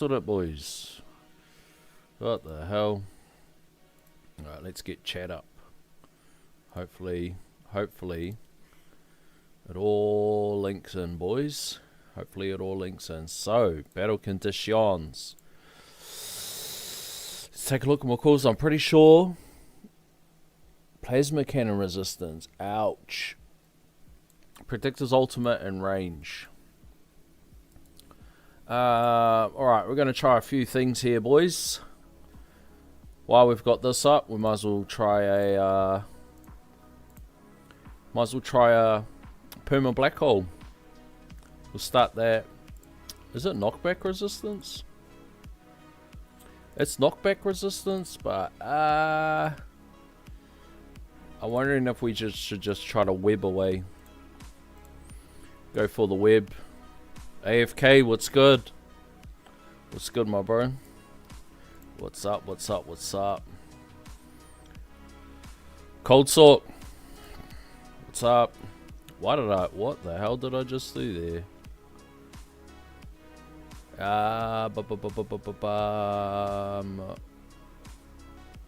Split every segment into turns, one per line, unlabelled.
Sort it, boys. What the hell? Alright, let's get chat up. Hopefully it all links in, boys. Hopefully it all links in. So, battle conditions. Let's take a look at my calls. I'm pretty sure plasma cannon resistance. Ouch. Predictor's ultimate and range. Alright, we're going to try a few things here, boys. While we've got this up, we might as well try a Perma Black Hole. We'll start there. Is it knockback resistance? It's knockback resistance, but I'm wondering if we should just try to web away. Go for the web. AFK, what's good? What's good, my bro? What's up, what's up, what's up? Cold Sort. What's up? What the hell did I just do there?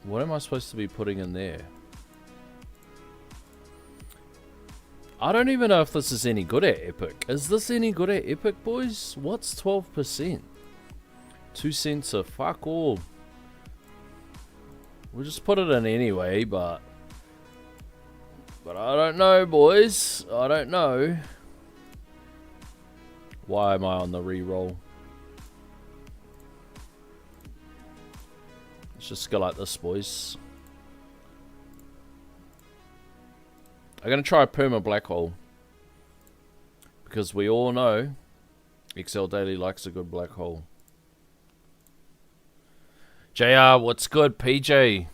What am I supposed to be putting in there? I don't even know if this is any good at Epic. Is this any good at Epic, boys? What's 12%? 2 sensor, fuck all. We'll just put it in anyway, but I don't know, boys. I don't know. Why am I on the reroll? Let's just go like this, boys. I'm going to try a Perma Black Hole. Because we all know XL Daily likes a good black hole. JR, what's good? PJ,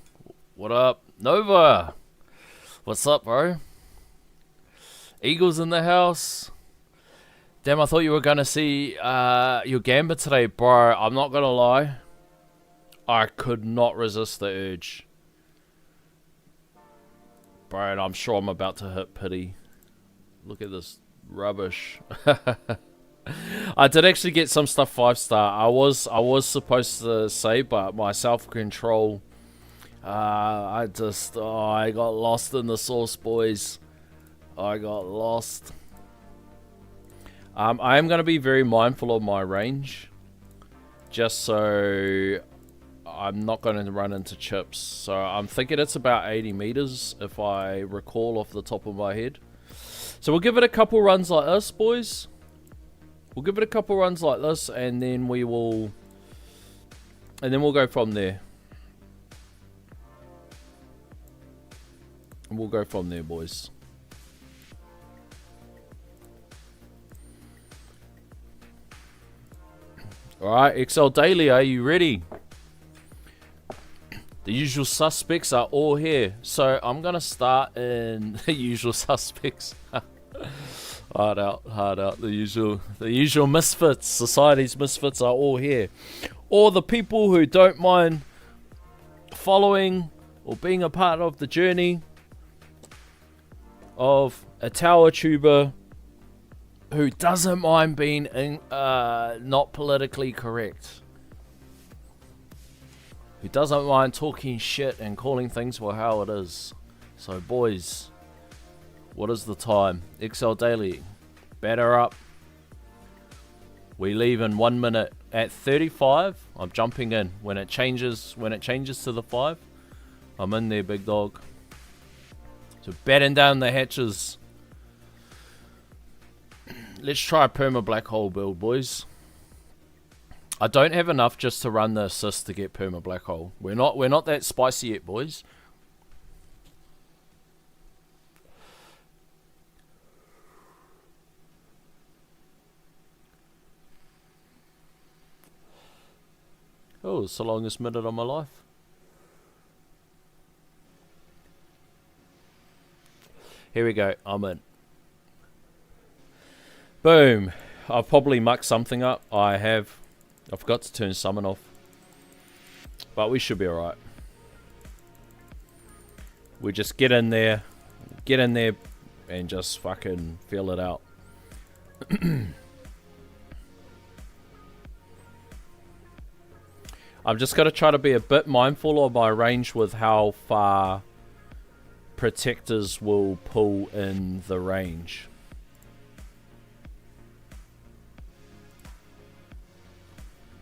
what up? Nova, what's up, bro? Eagles in the house. Damn, I thought you were going to see your Gambit today, bro. I'm not going to lie. I could not resist the urge. Bro, and I'm sure I'm about to hit pity. Look at this rubbish. I did actually get some stuff 5-star. I was supposed to say, but my self-control, I got lost in the sauce, boys. I got lost. I am going to be very mindful of my range, just so I'm not going to run into chips. So I'm thinking it's about 80 meters, if I recall off the top of my head. So we'll give it a couple runs like this, boys. We'll give it a couple runs like this, and then we'll go from there. And we'll go from there, boys. Alright, XL Daily, are you ready? The usual suspects are all here. So I'm going to start in the usual suspects. Hard out. The usual misfits. Society's misfits are all here. Or the people who don't mind following or being a part of the journey of a tower tuber who doesn't mind being not politically correct. Who doesn't mind talking shit and calling things for how it is. So boys, what is the time? XL Daily, batter up. We leave in 1 minute. At 35, I'm jumping in. When it changes to the 5, I'm in there, big dog. So batten down the hatches. Let's try a Perma Black Hole build, boys. I don't have enough just to run the assist to get Perma Black Hole. We're not that spicy yet, boys. Oh, it's the longest minute of my life. Here we go. I'm in. Boom. I've probably mucked something up. I forgot to turn summon off. But we should be alright. We just get in there, and just fucking feel it out. I'm just going to try to be a bit mindful of my range with how far protectors will pull in the range.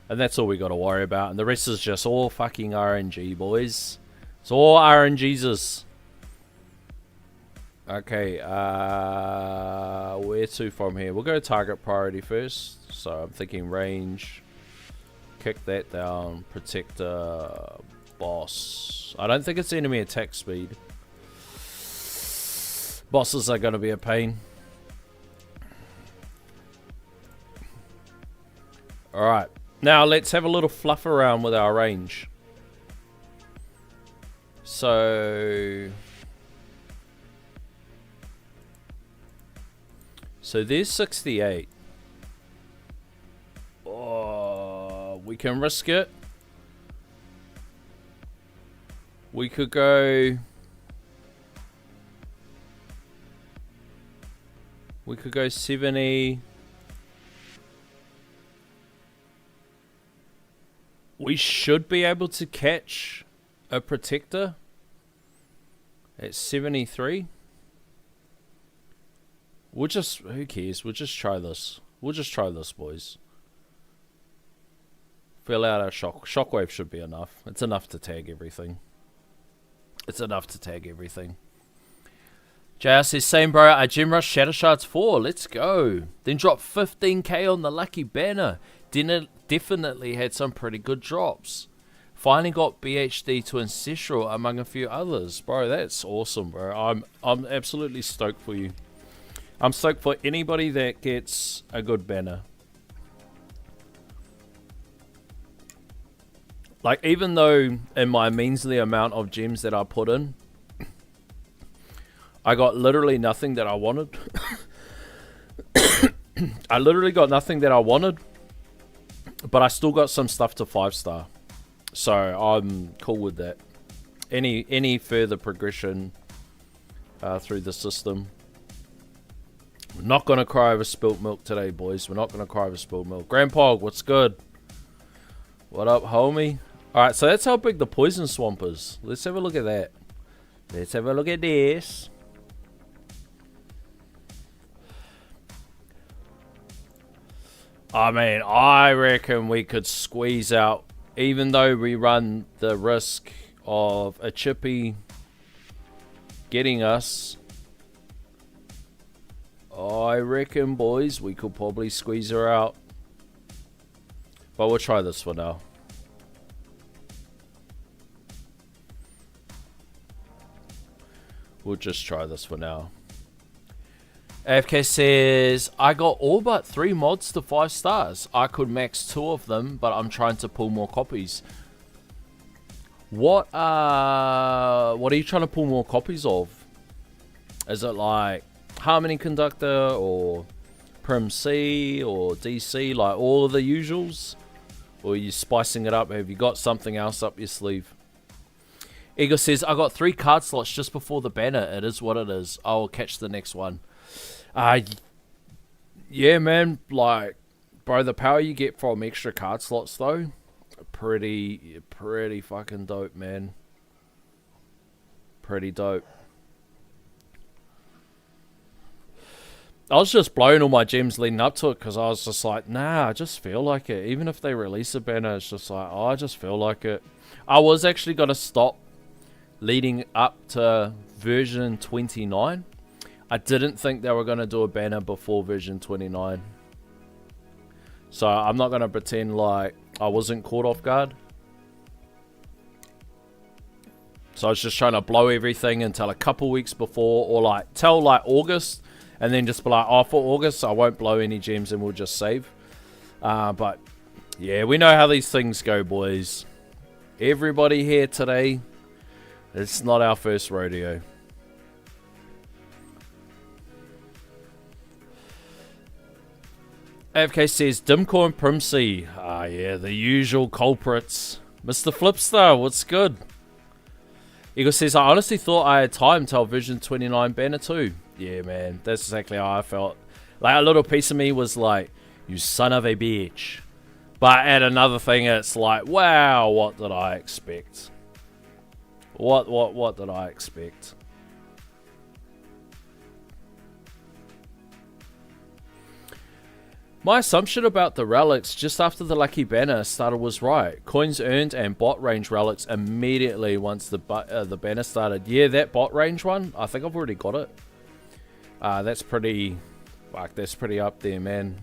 And that's all we got to worry about. And the rest is just all fucking RNG, boys. It's all RNGs. Okay, where to from here? We'll go target priority first. So I'm thinking range. Kick that down. Protector. Boss. I don't think it's enemy attack speed. Bosses are going to be a pain. Alright. Now let's have a little fluff around with our range. So there's 68. Oh, we can risk it. We could go... We could go 70. We should be able to catch a protector at 73. We'll just, who cares? We'll just try this. We'll just try this, boys. Fill out our shockwave should be enough. It's enough to tag everything. It's enough to tag everything. JR says, same bro, I gem rush Shatter Shards 4. Let's go. Then drop 15k on the lucky banner. Definitely had some pretty good drops. Finally got BHD to Ancestral among a few others. Bro, that's awesome, bro. I'm absolutely stoked for you. I'm stoked for anybody that gets a good banner. Like, even though in my measly amount of gems that I put in, I got literally nothing that I wanted. I literally got nothing that I wanted, but I still got some stuff to 5-star. So I'm cool with that. Any further progression through the system. We're not going to cry over spilt milk today, boys. We're not going to cry over spilt milk. Grandpa, what's good? What up, homie? Alright, so that's how big the poison swamp is. Let's have a look at that. Let's have a look at this. I mean, I reckon we could squeeze out, even though we run the risk of a chippy getting us. I reckon, boys, we could probably squeeze her out. But we'll try this for now. We'll just try this for now. AFK says, I got all but 3 mods to 5 stars. I could max 2 of them, but I'm trying to pull more copies. What are you trying to pull more copies of? Is it like Harmony Conductor or Prim C or DC, like all the usuals? Or are you spicing it up? Have you got something else up your sleeve? Eagle says, I got 3 card slots just before the banner. It is what it is. I will catch the next one. Yeah, man, like, bro, the power you get from extra card slots, though, pretty fucking dope, man. Pretty dope. I was just blowing all my gems leading up to it, because I was just like, nah, I just feel like it. Even if they release a banner, it's just like, oh, I just feel like it. I was actually going to stop leading up to version 29. I didn't think they were going to do a banner before version 29. So I'm not going to pretend like I wasn't caught off guard. So I was just trying to blow everything until a couple weeks before, or like till like August, and then just be like, oh, for August I won't blow any gems and we'll just save. But yeah, we know how these things go, boys. Everybody here today, it's not our first rodeo. AFK says, Dimcore and Primsy. Ah, yeah, the usual culprits. Mr. Flipstar, what's good? Eagle says, I honestly thought I had time till Vision 29 banner 2. Yeah, man, that's exactly how I felt. Like, a little piece of me was like, you son of a bitch. But at another thing, it's like, wow, what did I expect? What did I expect? My assumption about the relics just after the lucky banner started was right. Coins earned and bot range relics immediately once the banner started. Yeah, that bot range one, I think I've already got it. That's pretty, like, that's pretty up there, man.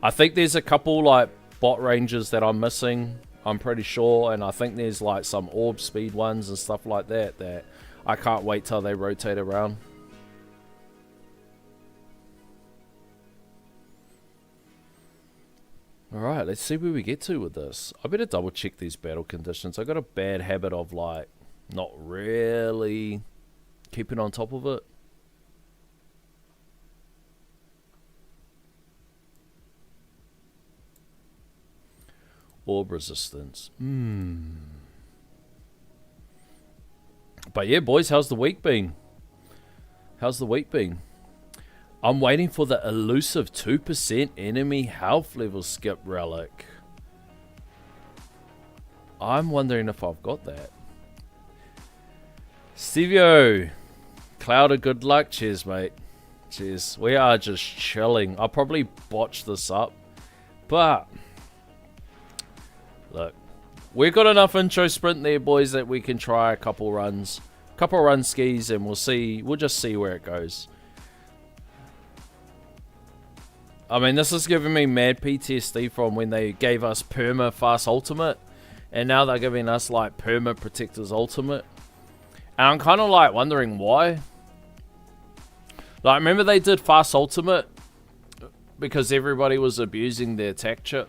I think there's a couple like bot ranges that I'm missing, I'm pretty sure, and I think there's like some orb speed ones and stuff like that that I can't wait till they rotate around. Alright, let's see where we get to with this. I better double check these battle conditions. I got a bad habit of like not really keeping on top of it. Orb resistance. But yeah, boys, how's the week been? How's the week been? I'm waiting for the elusive 2% enemy health level skip relic. I'm wondering if I've got that. Stevio, Cloud of good luck. Cheers, mate. Cheers. We are just chilling. I'll probably botch this up, but look, we've got enough intro sprint there, boys, that we can try a couple runs. Couple run skis, and we'll see. We'll just see where it goes. I mean, this is giving me mad PTSD from when they gave us Perma Fast Ultimate, and now they're giving us like Perma Protectors Ultimate. And I'm kind of like wondering why. Like, remember they did Fast Ultimate because everybody was abusing the attack chip?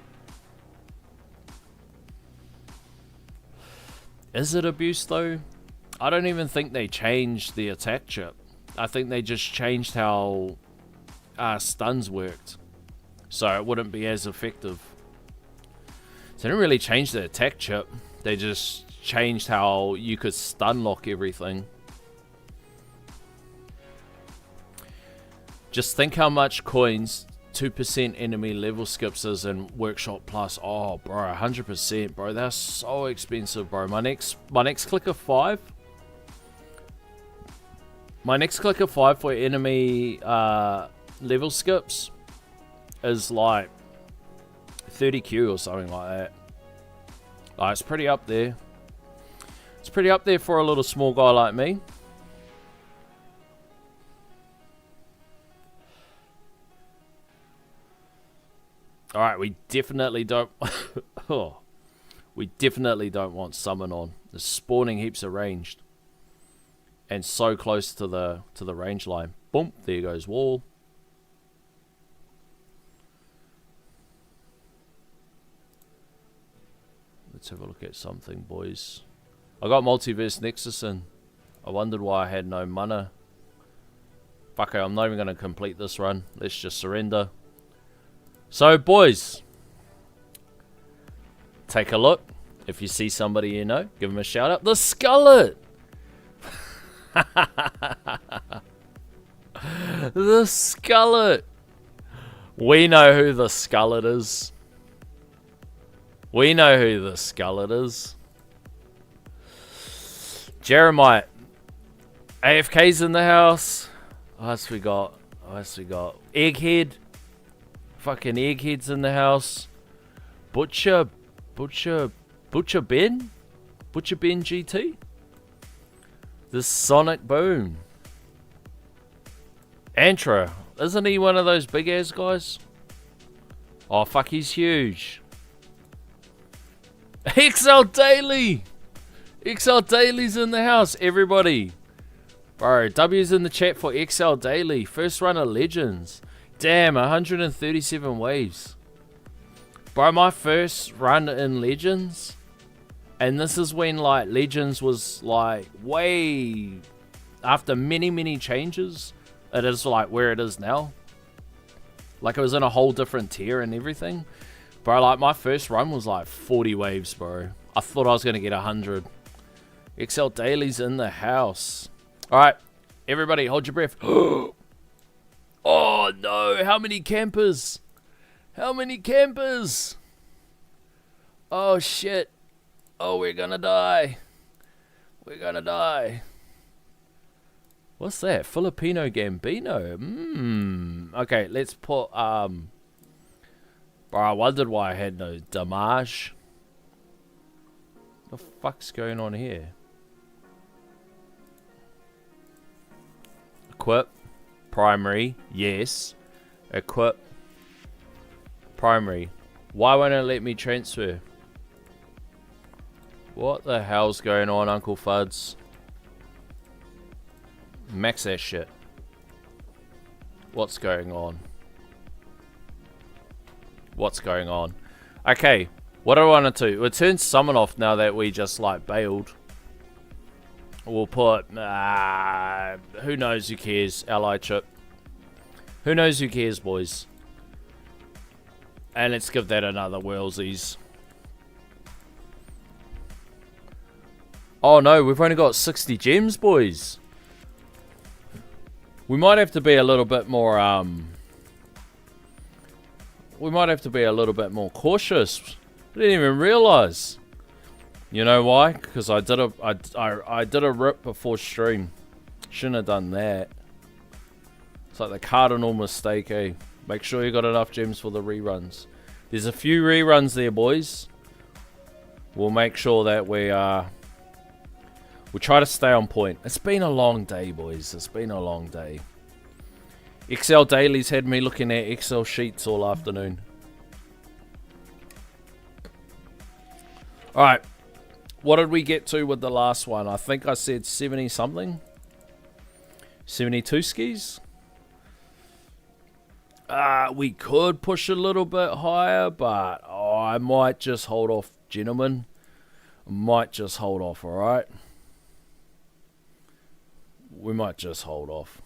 Is it abuse though? I don't even think they changed the attack chip. I think they just changed how stuns worked, so it wouldn't be as effective. So they didn't really change the attack chip. They just changed how you could stun lock everything. Just think how much coins 2% enemy level skips is in Workshop Plus. Oh, bro, 100%, bro. That's so expensive, bro. My next click of 5. My next click of 5 for enemy level skips is like 30Q or something like that. Like, it's pretty up there. It's pretty up there for a little small guy like me. Alright, we definitely don't oh, we definitely don't want summon on. The spawning heaps arranged. And so close to the range line. Boom, there goes wall. Let's have a look at something, boys. I got Multiverse Nexus in. I wondered why I had no mana. Fuck it, I'm not even going to complete this run. Let's just surrender. So, boys, take a look. If you see somebody you know, give them a shout out. The Skullet! The Skullet! We know who the Skullet is. We know who the Skullet is. Jeremiah. AFK's in the house. What else we got? What else we got? Egghead. Fucking Egghead's in the house. Butcher Ben? Butcher Ben GT? The Sonic Boom. Antra. Isn't he one of those big ass guys? Oh fuck, he's huge. XL Daily! XL Daily's in the house, everybody. Bro, W's in the chat for XL Daily. First run of Legends. Damn, 137 waves. Bro, my first run in Legends, and this is when like Legends was like way after many changes, it is like where it is now. Like it was in a whole different tier and everything. Bro, like my first run was like 40 waves, bro. I thought I was gonna get 100. XL Daily's in the house. Alright, everybody hold your breath. Oh no, how many campers? How many campers? Oh shit. Oh, we're gonna die. We're gonna die. What's that? Filipino Gambino. Okay, let's put Bro, I wondered why I had no damage. What the fuck's going on here? Equip. Primary. Yes. Equip. Primary. Why won't it let me transfer? What the hell's going on, Uncle Fuds? Max that shit. What's going on? What's going on? Okay, what do I want to do? We'll turn summon off now that we just like bailed. We'll put who knows, who cares? Ally chip. Who knows, who cares, boys? And let's give that another whirlsies. Oh no, we've only got 60 gems, boys. We might have to be a little bit more we might have to be a little bit more cautious. I didn't even realize. You know why? Because I did a rip before stream. Shouldn't have done that. It's like the cardinal mistake, eh? Make sure you got enough gems for the reruns. There's a few reruns there, boys. We'll make sure that we we'll try to stay on point. It's been a long day, boys. It's been a long day. Excel Dailies had me looking at Excel sheets all afternoon. Alright. What did we get to with the last one? I think I said 70 something. 72 skis. We could push a little bit higher, but I might just hold off, gentlemen. I might just hold off, alright? We might just hold off.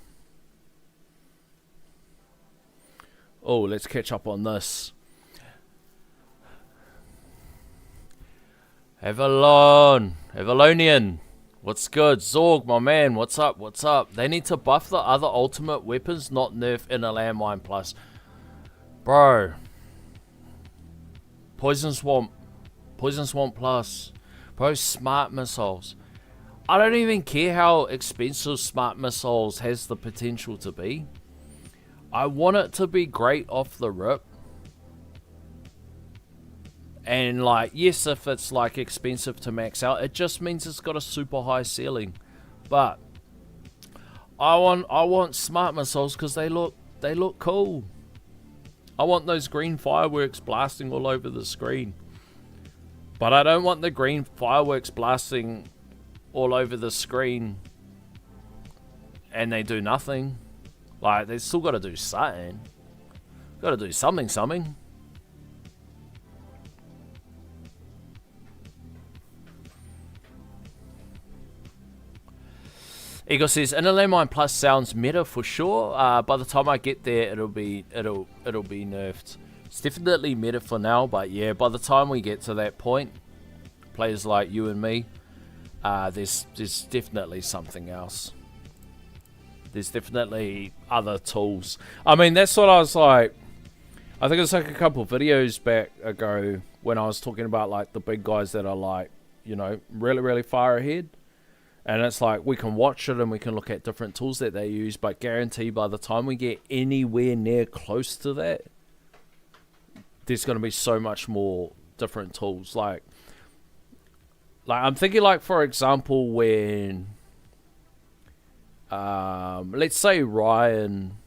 Oh, let's catch up on this. Avalonian. What's good? Zorg, my man, what's up? What's up? They need to buff the other ultimate weapons, not nerf Inner Landmine Plus. Bro. Poison Swamp. Poison Swamp Plus. Bro, smart missiles. I don't even care how expensive smart missiles has the potential to be. I want it to be great off the rip. And like, yes, if it's like expensive to max out, it just means it's got a super high ceiling. But I want smart missiles because they look cool. I want those green fireworks blasting all over the screen. But I don't want the green fireworks blasting all over the screen and they do nothing. Like, they still got to do something. Got to do something. Ego says, Inner Landmine Plus sounds meta for sure. By the time I get there, it'll be nerfed. It's definitely meta for now, but yeah, by the time we get to that point, players like you and me, there's definitely something else. There's definitely other tools. I mean, that's what I was like. I think it was like a couple of videos back ago when I was talking about like the big guys that are like, you know, really, really far ahead. And it's like we can watch it and we can look at different tools that they use, but guarantee by the time we get anywhere near close to that, there's going to be so much more different tools. Like I'm thinking like, for example, when let's say Ryan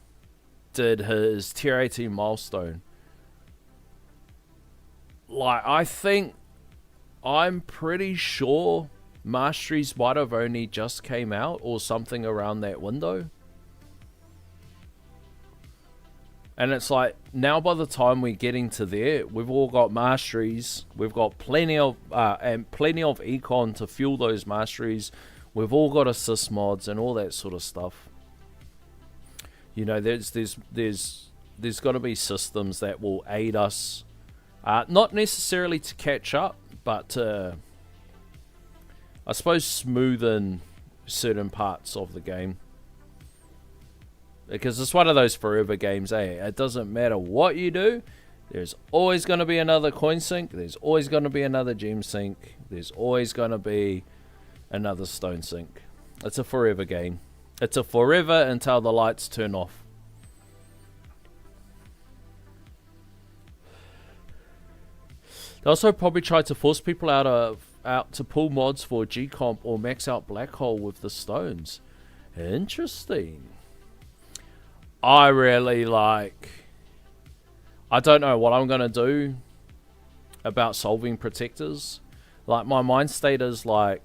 did his tier 18 milestone. Like, I'm pretty sure Masteries might have only just came out or something around that window. And it's like, now by the time we're getting to there, we've all got Masteries. We've got plenty of econ to fuel those Masteries. We've all got assist mods and all that sort of stuff. You know, there's got to be systems that will aid us, not necessarily to catch up, but to, I suppose, smoothen certain parts of the game. Because it's one of those forever games, eh? It doesn't matter what you do, There's always going to be another coin sink. There's always going to be another gem sink. There's always going to be another stone sink. It's a forever game. It's a forever until the lights turn off. They also probably tried to force people out to pull mods for G-Comp or max out Black Hole with the stones. Interesting. I really like... I don't know what I'm going to do about solving protectors. Like, my mind state is like,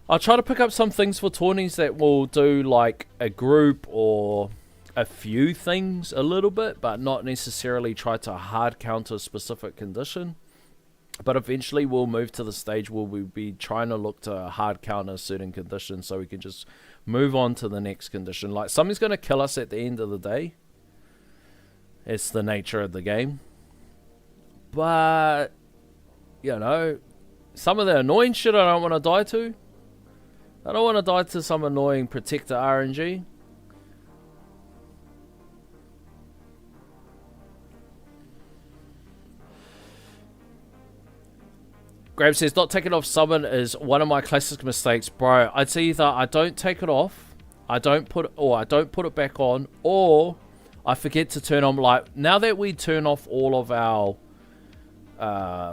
I'll try to pick up some things for tourneys that will do like a group or a few things a little bit, but not necessarily try to hard counter a specific condition. But eventually we'll move to the stage where we'll be trying to look to hard counter certain conditions so we can just move on to the next condition. Like, something's going to kill us at the end of the day. It's the nature of the game. But, you know, some of the annoying shit I don't want to die to. I don't want to die to some annoying protector RNG. Graham says, not taking off summon is one of my classic mistakes. Bro, I'd say either I don't take it off, I don't put it back on, or I forget to turn on, like, now that we turn off all of our,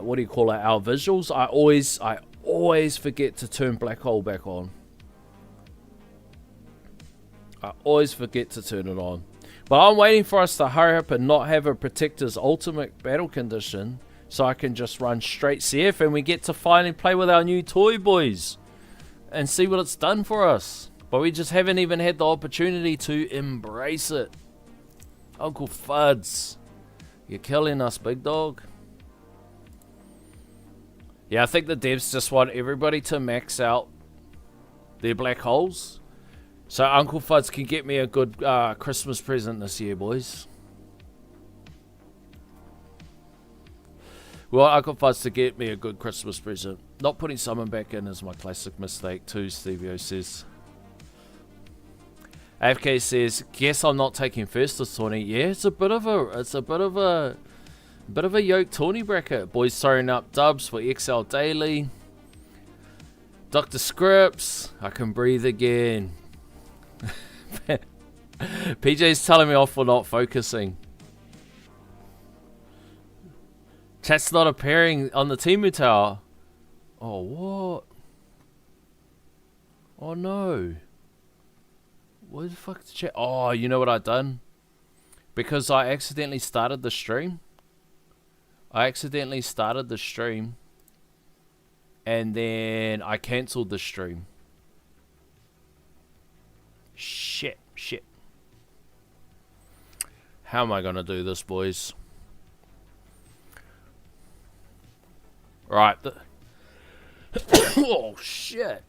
what do you call it, our visuals, I always forget to turn Black Hole back on. I always forget to turn it on. But I'm waiting for us to hurry up and not have a Protector's ultimate battle condition, so I can just run straight CF and we get to finally play with our new toy, boys, and see what it's done for us. But we just haven't even had the opportunity to embrace it. Uncle Fuds, you're killing us, big dog. Yeah, I think the devs just want everybody to max out their black holes, so Uncle Fuds can get me a good Christmas present this year, boys. We want Uncle Fuds to get me a good Christmas present. Not putting summon back in is my classic mistake too, Stevio says. AFK says, guess I'm not taking first this tourney. Yeah, it's a bit of a yoke tourney bracket. Boys throwing up dubs for XL Daily. Dr. Scripps, I can breathe again. PJ's telling me off for not focusing. Chat's not appearing on the Temu tower. Oh, what? Oh, no. What the fuck the chat? Oh, you know what I done? Because I accidentally started the stream. And then I cancelled the stream. Shit. How am I gonna do this, boys? Right. Oh, shit.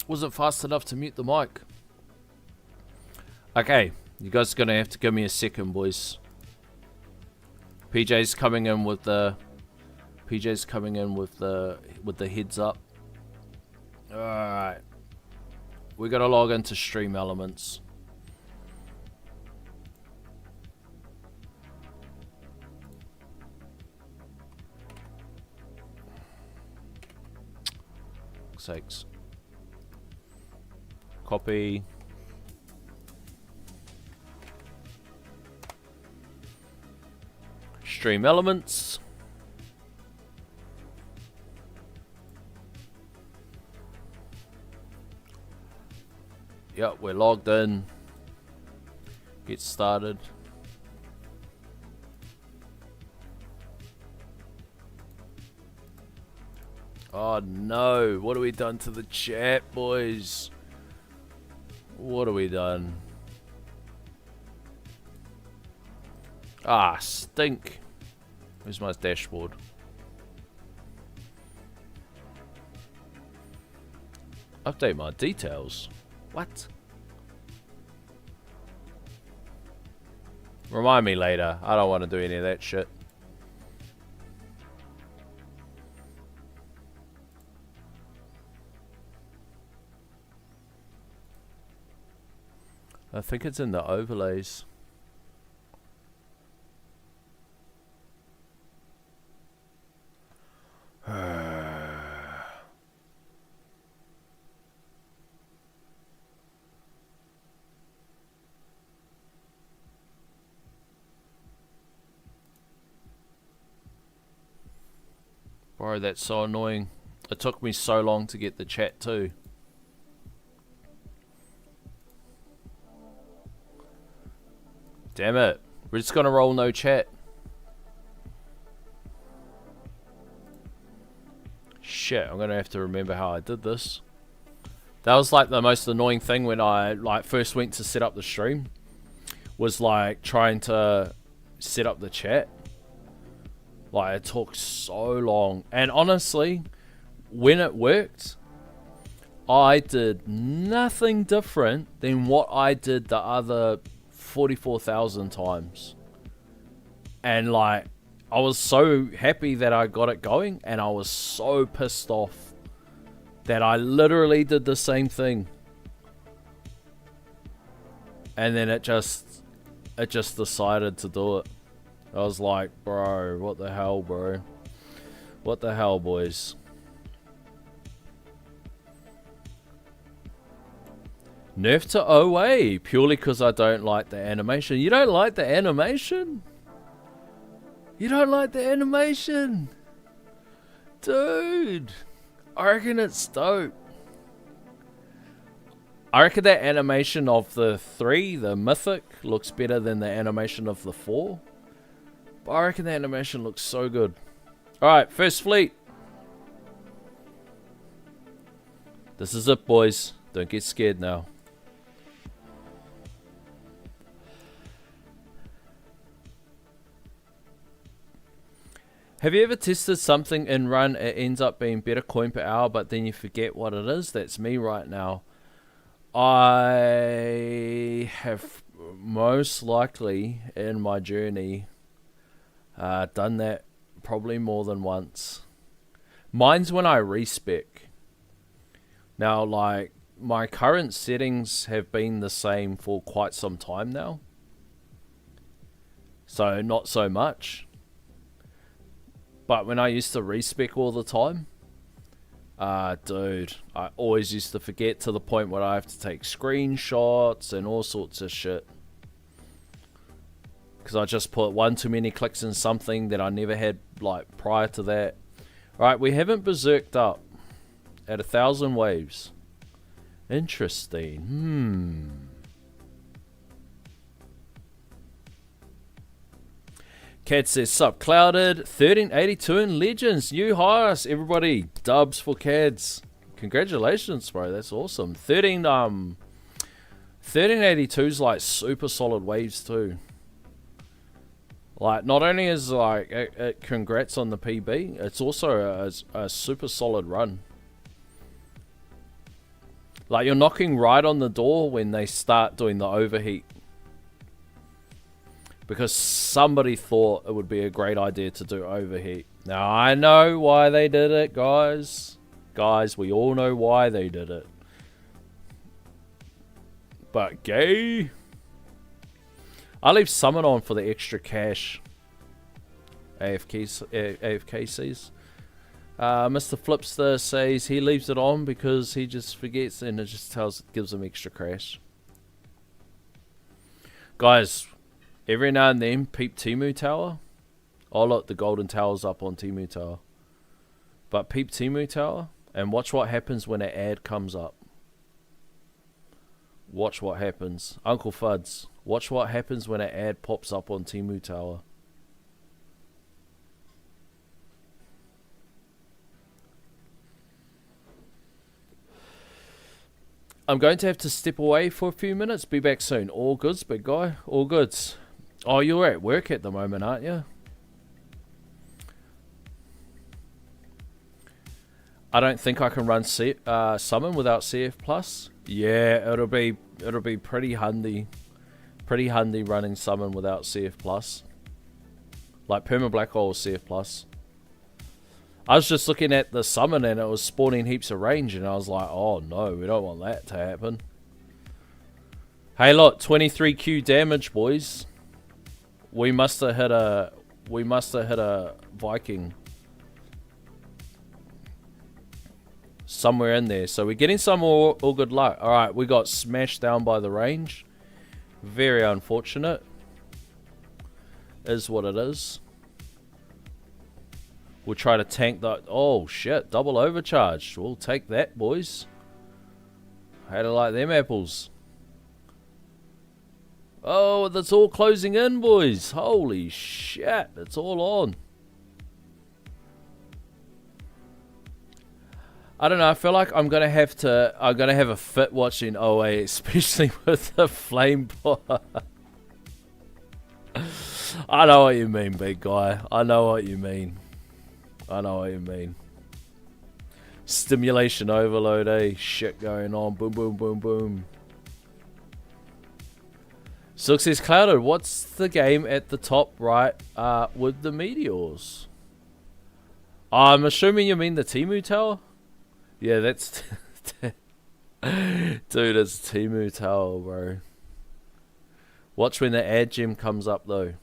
Wasn't fast enough to mute the mic. Okay, you guys are gonna have to give me a second, boys. PJ's coming in with the heads up. Alright. We gotta log into Stream Elements. Sakes. Copy. Stream Elements. Yep, we're logged in. Get started. Oh no, what have we done to the chat, boys? What have we done? Ah, stink. Where's my dashboard? Update my details. What? Remind me later. I don't want to do any of that shit. I think it's in the overlays. Bro, that's so annoying. It took me so long to get the chat too. Damn it. We're just gonna roll no chat. Shit, I'm gonna have to remember how I did this. That was like the most annoying thing when I like first went to set up the stream. Was like trying to set up the chat. Like it took so long. And honestly, when it worked, I did nothing different than what I did the other 44,000 times. And like, I was so happy that I got it going, and I was so pissed off that I literally did the same thing. And then it just decided to do it. I was like, bro, what the hell, bro? What the hell, boys? Nerf to OA, purely because I don't like the animation. You don't like the animation? You don't like the animation? Dude, I reckon it's dope. I reckon that animation of the 3, the Mythic, looks better than the animation of the 4. But I reckon the animation looks so good. Alright, first fleet. This is it, boys. Don't get scared now. Have you ever tested something in run, it ends up being better coin per hour, but then you forget what it is? That's me right now. I have most likely in my journey done that probably more than once. Mine's when I respec. Now, like, my current settings have been the same for quite some time now. So, not so much. But when I used to respec all the time, dude, I always used to forget to the point where I have to take screenshots and all sorts of shit. Because I just put one too many clicks in something that I never had, like, prior to that. Alright, we haven't berserked up at 1,000 waves. Interesting. Cad says, sup, Clouded, 1382 in Legends, new highest, everybody, dubs for Cads. Congratulations, bro, that's awesome. 1382's like super solid waves too. Like, not only is like, congrats on the PB, it's also a super solid run. Like, you're knocking right on the door when they start doing the overheat. Because somebody thought it would be a great idea to do overheat. Now, I know why they did it, guys. Guys, we all know why they did it. But gay. I leave summon on for the extra cash. AFK sees. Mr. Flipster says he leaves it on because he just forgets and it just gives him extra cash. Guys, every now and then, peep Temu Tower. Oh look, the golden tower's up on Temu Tower. But peep Temu Tower and watch what happens when an ad comes up. Watch what happens. Uncle Fuds, watch what happens when an ad pops up on Temu Tower. I'm going to have to step away for a few minutes. Be back soon. All goods, big guy. All goods. Oh, you're at work at the moment, aren't you? I don't think I can run summon without CF plus. Yeah, it'll be pretty handy. Pretty handy running summon without CF plus. Like Perma Black Hole CF plus. I was just looking at the summon and it was spawning heaps of range and I was like, oh no, we don't want that to happen. Hey look, 23Q damage, boys. We must have hit a Viking. Somewhere in there. So we're getting some all good luck. Alright, we got smashed down by the range. Very unfortunate. Is what it is. We'll try to tank that. Oh, shit. Double overcharged. We'll take that, boys. How to like them apples. Oh, that's all closing in, boys. Holy shit. It's all on. I don't know. I feel like I'm going to have a fit watching OA, especially with the flame bar. I know what you mean, big guy. I know what you mean. I know what you mean. Stimulation overload, eh? Shit going on. Boom, boom, boom, boom. Success Clouded, what's the game at the top right with the meteors? I'm assuming you mean the Temu Tower? Yeah, that's... Dude, it's Temu Tower, bro. Watch when the ad gem comes up, though.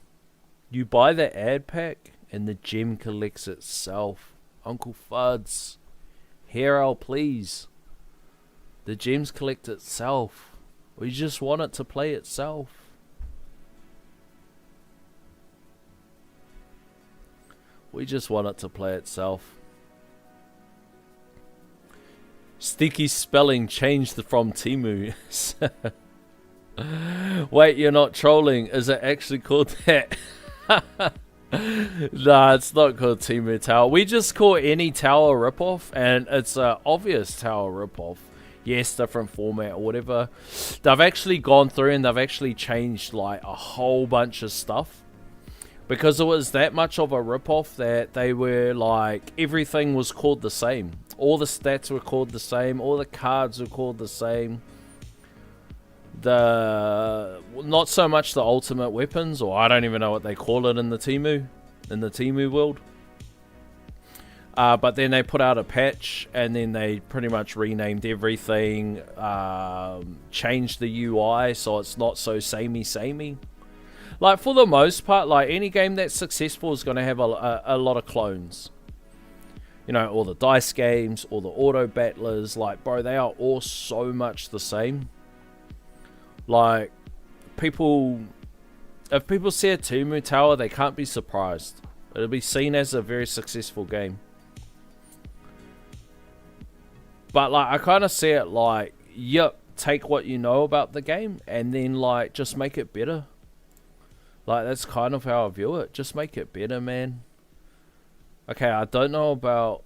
You buy the ad pack, and the gem collects itself. Uncle Fuds. Hero, please. The gems collect itself. We just want it to play itself. We just want it to play itself. Sticky spelling changed from Temu. Wait, you're not trolling. Is it actually called that? Nah, it's not called Temu Tower. We just call any tower ripoff, and it's an obvious tower ripoff. Yes, different format or whatever. They've actually gone through and they've actually changed like a whole bunch of stuff. Because it was that much of a ripoff that they were like, everything was called the same. All the stats were called the same. All the cards were called the same. Not so much the ultimate weapons, or I don't even know what they call it in the Temu world. But then they put out a patch, and then they pretty much renamed everything, changed the UI so it's not so samey. Like, for the most part, like, any game that's successful is going to have a lot of clones. You know, all the dice games, all the auto battlers, like, bro, they are all so much the same. Like, if people see a Temu Tower, they can't be surprised. It'll be seen as a very successful game. But, like, I kind of see it like, yep, take what you know about the game, and then, like, just make it better. Like, that's kind of how I view it. Just make it better, man. Okay, I don't know about...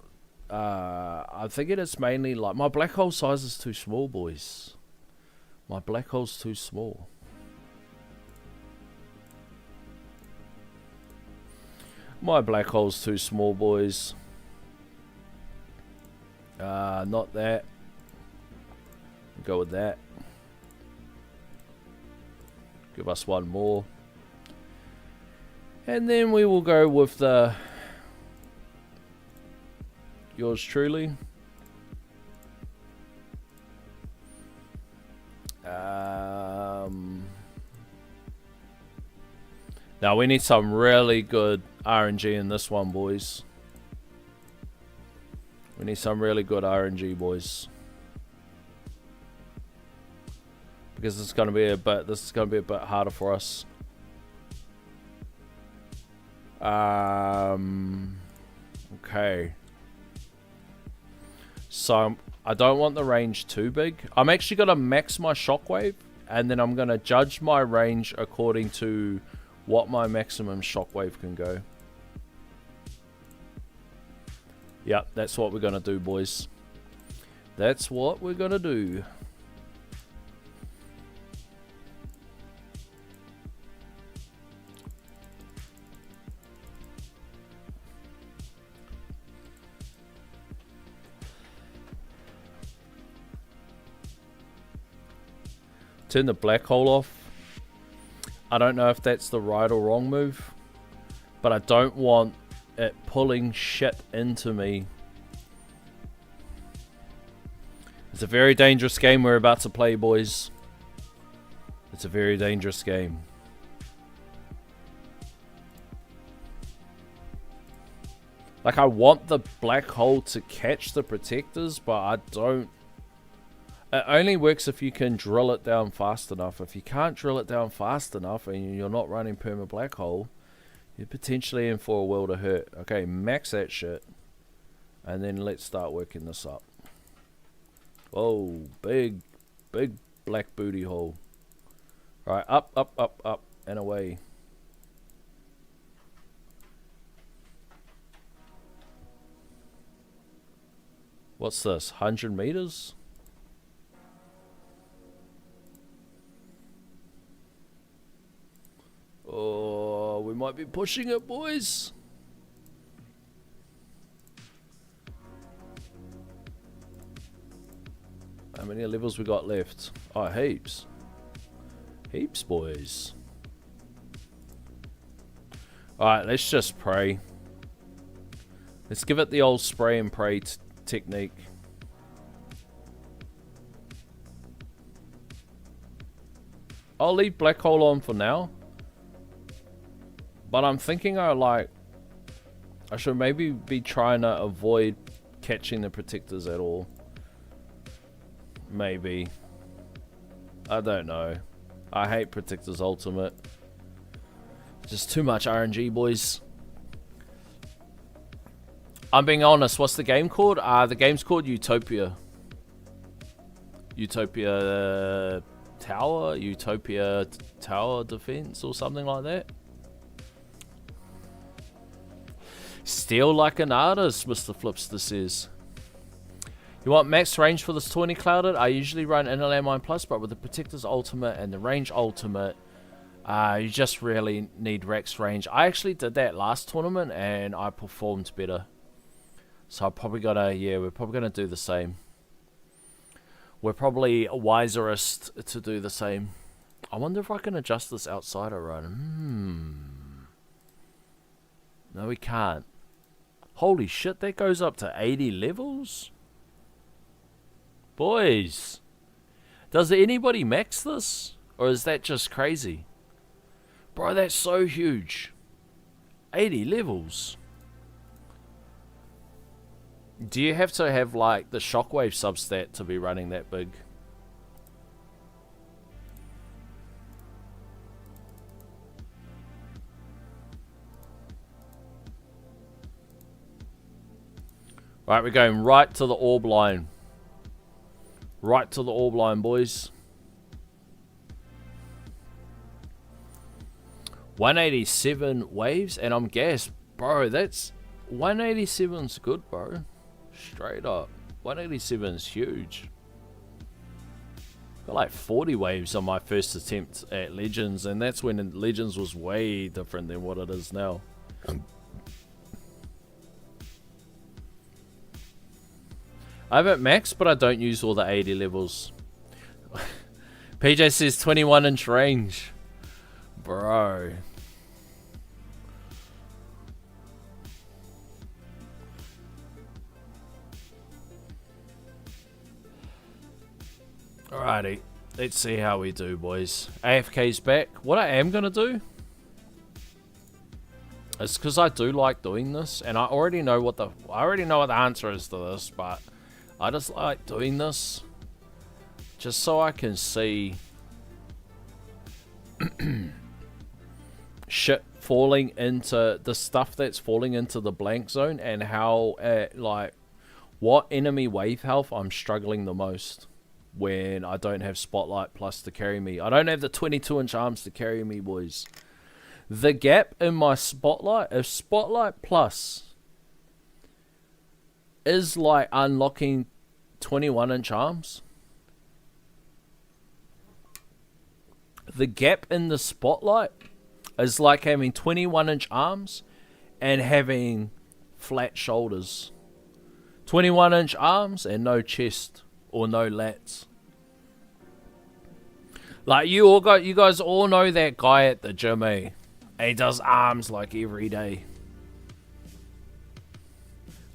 I think it is mainly, like... My black hole size is too small, boys. My black hole's too small. My black hole's too small, boys. Not that. Go with that. Give us one more. And then we will go with the... Yours truly. Now we need some really good RNG in this one, boys. We need some really good RNG, boys. Because it's going to be a bit... This is going to be a bit harder for us. Okay. So I don't want the range too big. I'm actually going to max my shockwave, and then I'm going to judge my range according to what my maximum shockwave can go. Yep, that's what we're going to do, boys. That's what we're going to do. Turn the black hole off. I don't know if that's the right or wrong move, but I don't want it pulling shit into me. It's a very dangerous game we're about to play, boys. It's a very dangerous game. Like, I want the black hole to catch the protectors, but I don't. It only works if you can drill it down fast enough. If you can't drill it down fast enough and you're not running perma black hole, You're potentially in for a world of hurt. Okay, max that shit. And then let's start working this up. Whoa, big black booty hole. Right, up, up, up, up, and away. What's this? 100 meters? Oh, we might be pushing it, boys. How many levels we got left? Oh, heaps. Heaps, boys. Alright, let's just pray. Let's give it the old spray and pray technique. I'll leave black hole on for now. But I'm thinking I should maybe be trying to avoid catching the protectors at all. Maybe. I don't know. I hate Protector's Ultimate. Just too much RNG, boys. I'm being honest. What's the game called? The game's called Utopia. Utopia Tower? Utopia Tower Defense or something like that. Steal like an artist, Mr. Flipster says. You want max range for this 20 clouded? I usually run Inner Landmine Plus, but with the Protector's Ultimate and the Range Ultimate, you just really need Rex range. I actually did that last tournament and I performed better. So I'm probably gonna, yeah, we're probably gonna do the same. We're probably wiserest to do the same. I wonder if I can adjust this outsider run. No, we can't. Holy shit, that goes up to 80 levels? Boys, does anybody max this? Or is that just crazy? Bro, that's so huge. 80 levels. Do you have to have like the shockwave substat to be running that big? Right, we're going right to the orb line. Right to the orb line, boys. 187 waves, and I'm gassed. Bro, that's... 187's good, bro. Straight up. 187's huge. Got like 40 waves on my first attempt at Legends, and that's when Legends was way different than what it is now. I have it maxed, but I don't use all the 80 levels. PJ says 21-inch range. Bro. Alrighty. Let's see how we do, boys. AFK's back. What I am going to do... It's because I do like doing this, and I already know what the answer is to this, but I just like doing this just so I can see shit falling into the stuff that's falling into the blank zone, and how like what enemy wave health I'm struggling the most when I don't have Spotlight Plus to carry me. I don't have the 22-inch arms to carry me, boys. The gap in my Spotlight, if Spotlight Plus is like unlocking 21-inch arms, the gap in the Spotlight is like having 21-inch arms and having flat shoulders. 21-inch arms and no chest or no lats. Like you guys all know that guy at the gym, eh? He does arms like every day.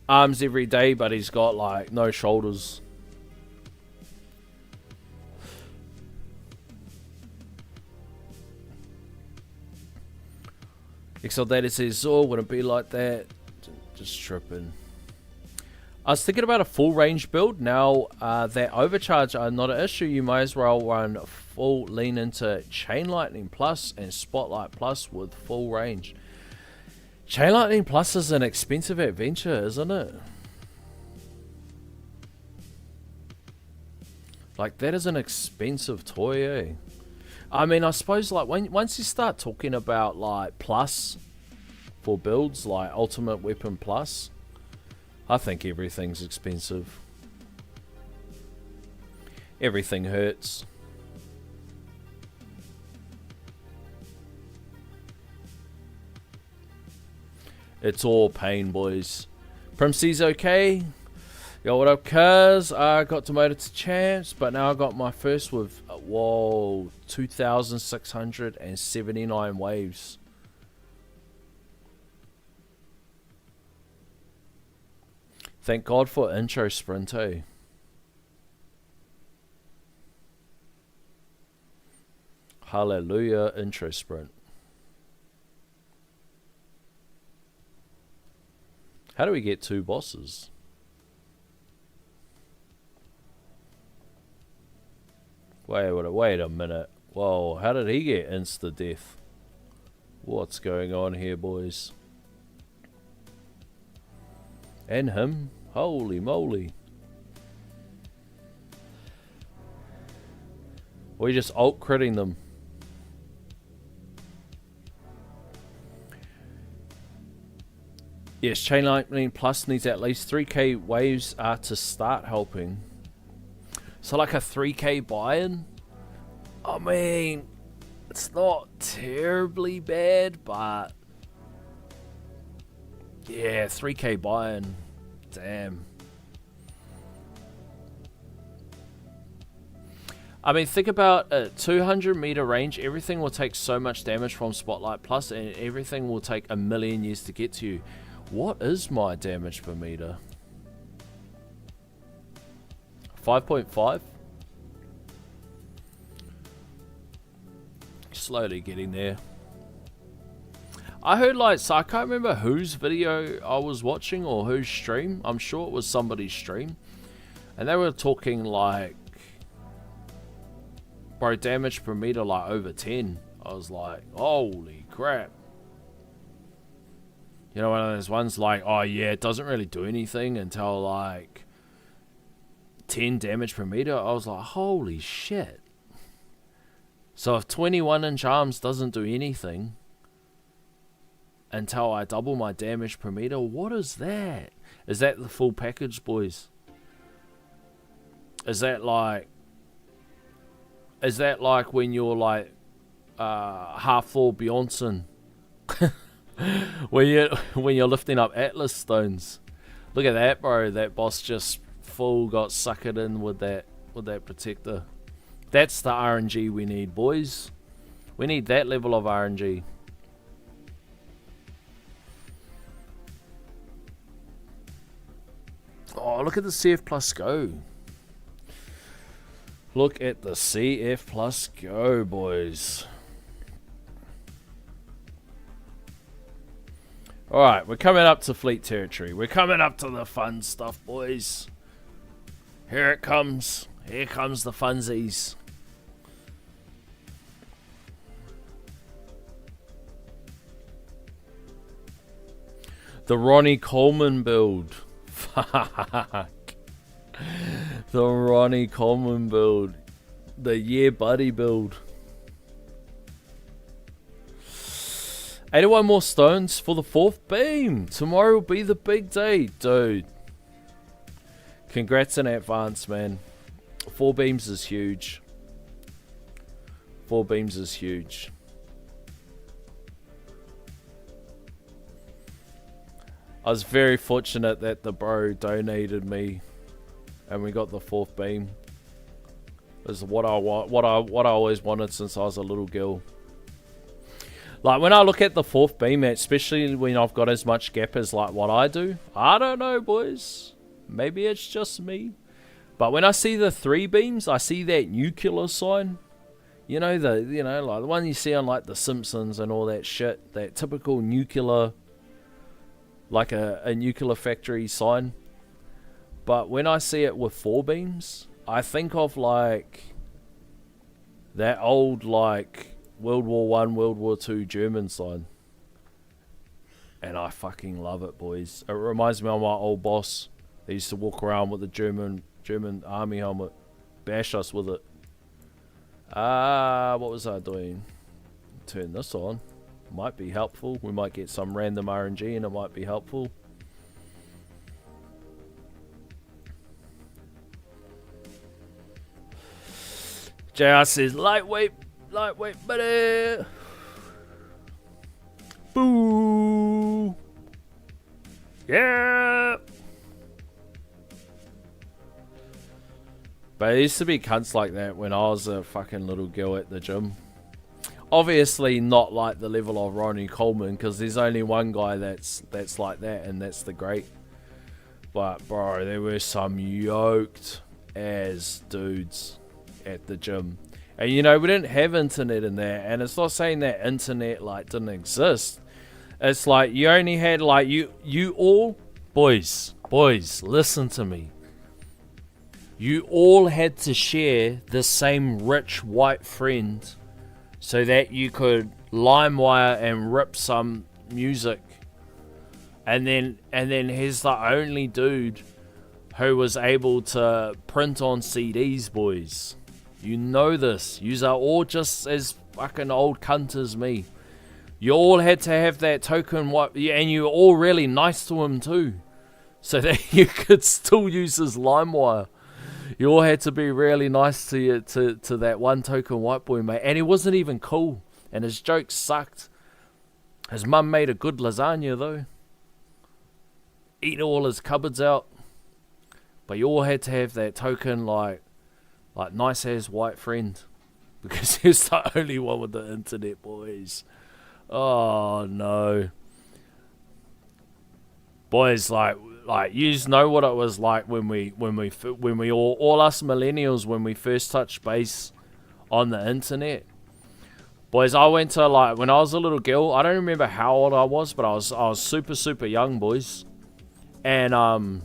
Arms every day, but he's got like no shoulders. XL Data says, oh, wouldn't be like that. Just tripping. I was thinking about a full range build. Now that overcharge are not an issue, you might as well run full lean into Chain Lightning Plus and Spotlight Plus with full range. Chain Lightning Plus is an expensive adventure, isn't it? Like, that is an expensive toy, eh? I mean, I suppose, like, once you start talking about, like, plus for builds, like Ultimate Weapon Plus, I think everything's expensive. Everything hurts. It's all pain, boys. Primsy's okay. Yo, what up, cuz? I got demoted to champs, but now I got my first with, whoa, 2,679 waves. Thank God for intro sprint, eh? Hallelujah, intro sprint. How do we get 2 bosses? Wait a minute. Whoa, how did he get insta-death? What's going on here, boys? And him? Holy moly. We're just alt-critting them. Yes, Chain Lightning Plus needs at least 3k waves to start helping. So like a 3k buy-in? I mean, it's not terribly bad, but yeah, 3k buy-in. Damn. I mean, think about a 200 meter range. Everything will take so much damage from Spotlight Plus, and everything will take a million years to get to you. What is my damage per meter? 5.5? Slowly getting there. I heard, like, so I can't remember whose video I was watching or whose stream. I'm sure it was somebody's stream. And they were talking like, bro, damage per meter like over 10. I was like, holy crap. You know, one of those ones like, oh yeah, it doesn't really do anything until like 10 damage per meter. I was like, holy shit. So if 21-inch arms doesn't do anything until I double my damage per meter, what is that? Is that the full package, boys? Is that like when you're like half full Beyonce? when you're lifting up Atlas stones. Look at that, bro. That boss just full got suckered in with that protector. That's the RNG we need, boys. We need that level of RNG. Oh, look at the CF Plus go. Look at the CF Plus go, boys. Alright, we're coming up to fleet territory. We're coming up to the fun stuff, boys. Here it comes. Here comes the funsies. The Ronnie Coleman build. Fuck. The Ronnie Coleman build. The Yeah Buddy build. 81 more stones for the 4th beam. Tomorrow will be the big day, dude. Congrats in advance, man. 4 beams is huge. 4 beams is huge. I was very fortunate that the bro donated me and we got the 4th beam. It's what I always wanted since I was a little girl. Like, when I look at the 4th beam, especially when I've got as much gap as like what I do, I don't know, boys. Maybe it's just me. But when I see the 3 beams, I see that nuclear sign. You know, like the one you see on like The Simpsons and all that shit. That typical nuclear, like a nuclear factory sign. But when I see it with 4 beams, I think of like that old like World War I, World War II German sign. And I fucking love it, boys. It reminds me of my old boss. They used to walk around with the German army helmet. Bash us with it. What was I doing? Turn this on. Might be helpful. We might get some random RNG and it might be helpful. JR says, lightweight, buddy. Boo. Yeah. But it used to be cunts like that when I was a fucking little girl at the gym. Obviously not like the level of Ronnie Coleman, because there's only one guy that's like that, and that's the Great. But bro, there were some yoked as dudes at the gym. And you know, we didn't have internet in there, and it's not saying that internet like didn't exist. It's like you only had like you all boys, listen to me. You all had to share the same rich white friend so that you could LimeWire and rip some music. And then he's the only dude who was able to print on CDs, boys. You know this. Yous are all just as fucking old cunt as me. You all had to have that token white, and you were all really nice to him too, so that you could still use his LimeWire. You all had to be really nice to that one token white boy, mate. And he wasn't even cool. And his jokes sucked. His mum made a good lasagna, though. Eating all his cupboards out. But you all had to have that token, like nice-ass white friend. Because he was the only one with the internet, boys. Oh, no. Boys, like you know what it was like when we all us millennials, when we first touched base on the internet. Boys, I went to, like, when I was a little girl, I don't remember how old I was, but I was super young, boys. And I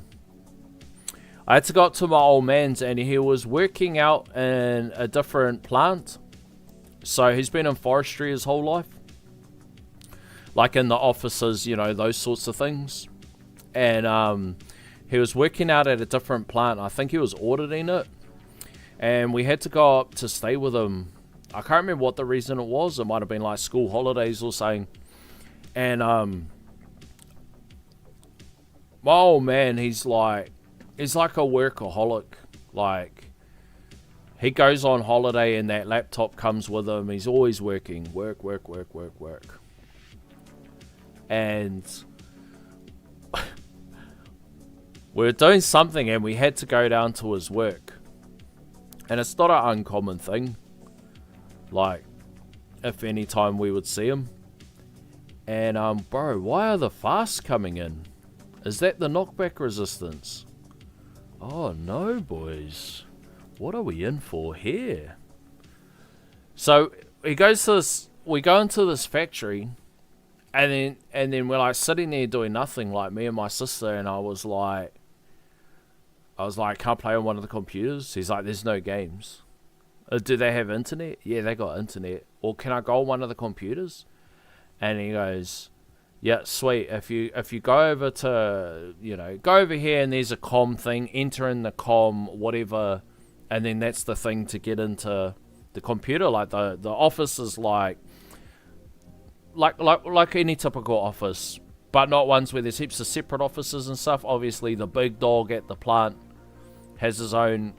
had to go up to my old man's, and he was working out in a different plant. So he's been in forestry his whole life, like in the offices, you know, those sorts of things. And he was working out at a different plant. I think he was auditing it. And we had to go up to stay with him. I can't remember what the reason it was. It might have been like school holidays or something. And my old man, he's like a workaholic. Like, he goes on holiday and that laptop comes with him. He's always working. Work. And we were doing something and we had to go down to his work. And it's not an uncommon thing. Like, if any time we would see him. And, bro, why are the fasts coming in? Is that the knockback resistance? Oh, no, boys. What are we in for here? So, we go into this factory. And then we're like sitting there doing nothing, like me and my sister, and I was like, can't play on one of the computers? He's like, there's no games. Do they have internet? Yeah, they got internet. Or can I go on one of the computers? And he goes, yeah, sweet. If you go over to, go over here and there's a comm thing, enter in the comm, whatever, and then that's the thing to get into the computer. Like the office is like any typical office, but not ones where there's heaps of separate offices and stuff. Obviously, the big dog at the plant has his own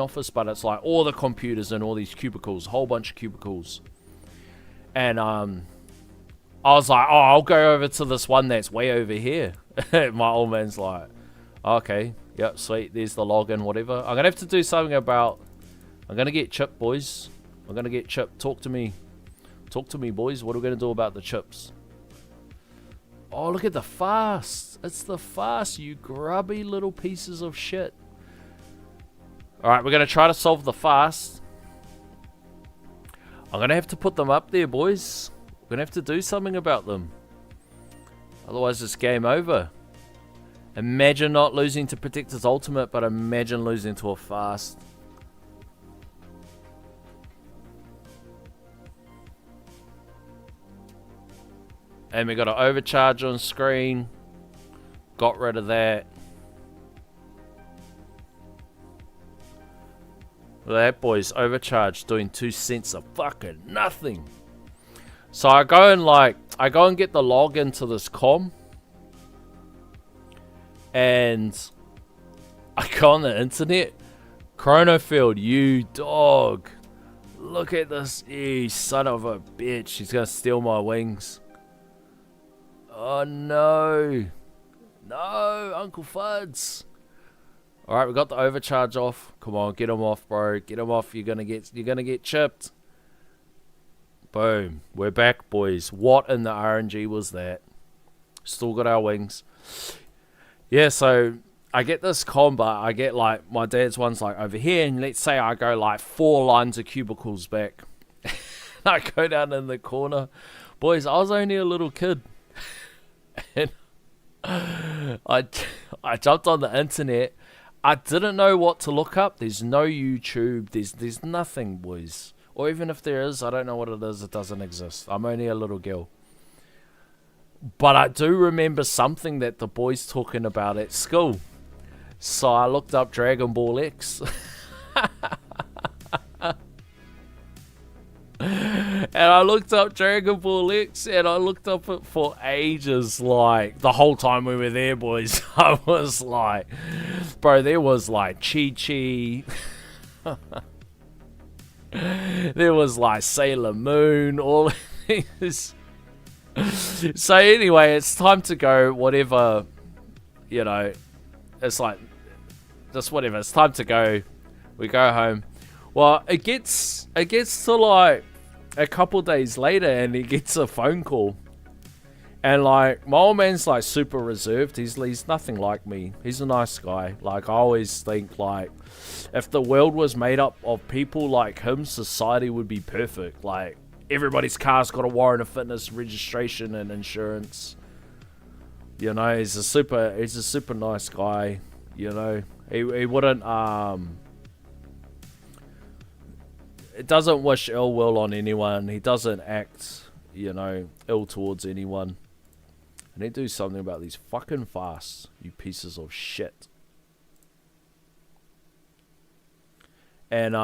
office, but it's like all the computers and all these cubicles, a whole bunch of cubicles. And I was like, oh, I'll go over to this one that's way over here. My old man's like, okay, yep, sweet, there's the login, whatever. I'm gonna have to do something about. I'm gonna get chipped, boys. I'm gonna get chipped. Talk to me, boys. What are we gonna do about the chips? Oh, look at the fast. It's the fast, you grubby little pieces of shit. Alright, we're going to try to solve the fast. I'm going to have to put them up there, boys. We're going to have to do something about them. Otherwise, it's game over. Imagine not losing to Protector's Ultimate, but imagine losing to a fast. And we got an overcharge on screen. Got rid of that. That boy's overcharged, doing 2 cents of fucking nothing. So I go and get the login to this com. And I go on the internet. Chronofield, you dog. Look at this, you son of a bitch. He's gonna steal my wings. Oh no. No, Uncle Fuds. Alright, we got the overcharge off. Come on, get him off, bro. Get him off. You're gonna get chipped. Boom. We're back, boys. What in the RNG was that? Still got our wings. Yeah, so I get this combo. I get like my dad's one's like over here, and let's say I go like 4 lines of cubicles back. I go down in the corner. Boys, I was only a little kid. And I jumped on the internet. I didn't know what to look up. There's no YouTube. There's nothing, boys. Or even if there is, I don't know what it is. It doesn't exist. I'm only a little girl. But I do remember something that the boys talking about at school. So I looked up Dragon Ball X. And I looked up Dragon Ball X, and I looked up it for ages. Like, the whole time we were there, boys, I was like, bro, there was like Chi-Chi. There was like Sailor Moon, all these. So anyway, it's time to go, whatever, you know, it's like, just whatever, it's time to go. We go home. Well, it gets to like a couple days later, and he gets a phone call. And like, my old man's like super reserved. He's nothing like me. He's a nice guy. Like, I always think like, if the world was made up of people like him, society would be perfect. Like, everybody's car's got a warrant of fitness, registration, and insurance. You know, he's a super nice guy. You know, he wouldn't it doesn't wish ill will on anyone. He doesn't act, you know, ill towards anyone. I need to do something about these fucking fasts, you pieces of shit. And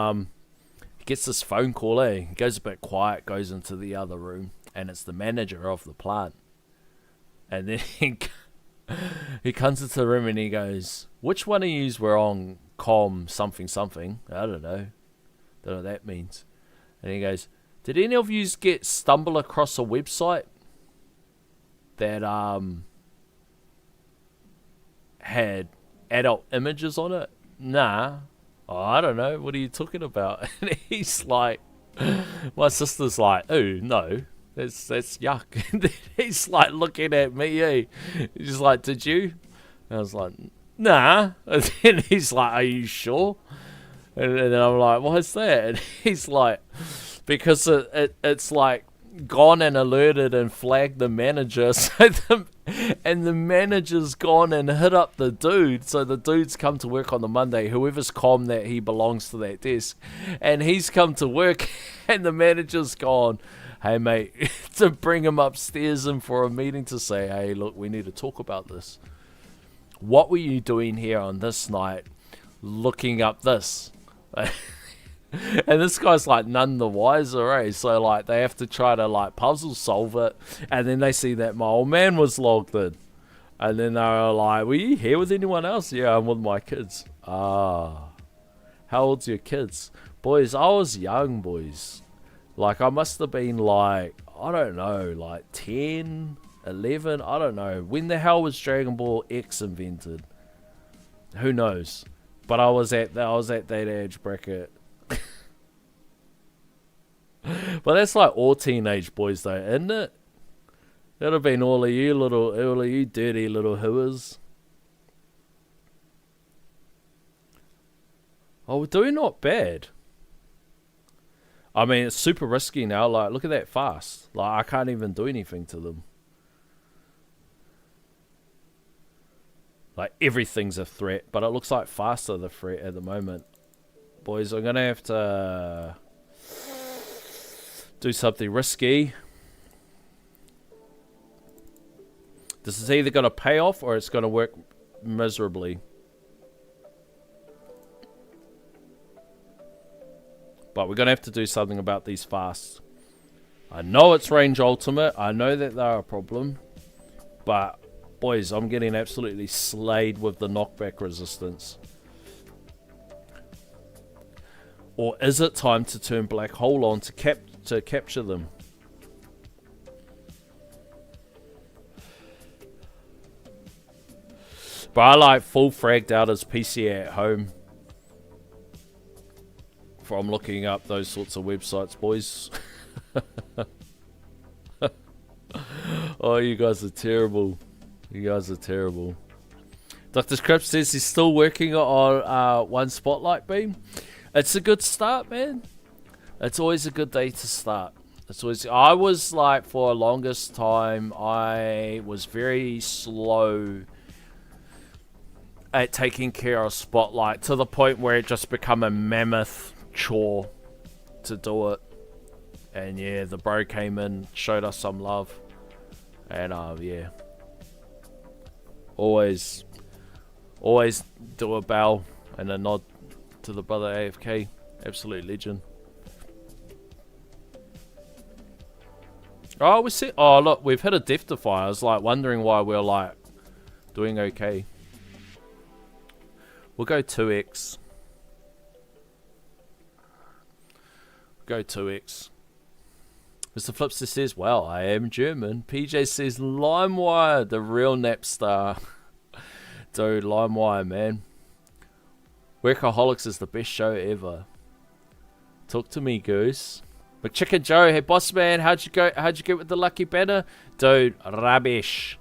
he gets this phone call, He goes a bit quiet, goes into the other room, and it's the manager of the plant. And then he comes into the room and he goes, "Which one of yous were on com something something? I don't know. Don't know what that means." And he goes, "Did any of yous stumble across a website that had adult images on it?" "Nah." "Oh, I don't know. What are you talking about?" And he's like, my sister's like, "Oh no, that's yuck." And then he's like looking at me, He's like, "Did you?" And I was like, "Nah." And then he's like, "Are you sure?" And then I'm like, "What's that?" And he's like, "Because it's like gone and alerted and flagged the manager." And the manager's gone and hit up the dude. So the dude's come to work on the Monday, whoever's comm that he belongs to that desk. And he's come to work, and the manager's gone, "Hey mate," to bring him upstairs and for a meeting to say, "Hey, look, we need to talk about this. What were you doing here on this night looking up this?" And this guy's like none the wiser, So like, they have to try to like puzzle solve it, and then they see that my old man was logged in, and then they were like, "Were you here with anyone else?" "Yeah, I'm with my kids." "Ah, how old's your kids?" "Boys, I was young, boys. Like, I must have been like, I don't know, like 10, 11, I don't know. When the hell was Dragon Ball X invented? Who knows? But I was at that age bracket." But that's like all teenage boys though, isn't it? That'd have been all of you dirty little hooers. Oh, we're doing not bad. I mean, it's super risky now. Like, look at that fast. Like, I can't even do anything to them. Like, everything's a threat, but it looks like fast are the threat at the moment. Boys, I'm gonna have to do something risky. This is either going to pay off or it's going to work miserably. But we're going to have to do something about these fasts. I know it's range ultimate. I know that they're a problem. But, boys, I'm getting absolutely slayed with the knockback resistance. Or is it time to turn Black Hole on to capture them? But I like full fragged out as PC at home. From looking up those sorts of websites, boys. Oh, you guys are terrible. You guys are terrible. Dr. Scripps says he's still working on one spotlight beam. It's a good start, man. It's always a good day to start. I was like, for a longest time, I was very slow at taking care of spotlight to the point where it just become a mammoth chore to do it. And yeah, the bro came in, showed us some love, and yeah, always do a bow and a nod to the brother AFK. Absolute legend. Oh, we see. Oh, look, we've hit a death defy. I was like wondering why we're like doing okay. We'll go 2x. Go 2x. Mr. Flipster says, well, I am German. PJ says, LimeWire, the real Napstar. Dude, LimeWire, man. Workaholics is the best show ever. Talk to me, Goose. McChicken Joe, hey boss man, how'd you get with the lucky banner? Dude, rubbish.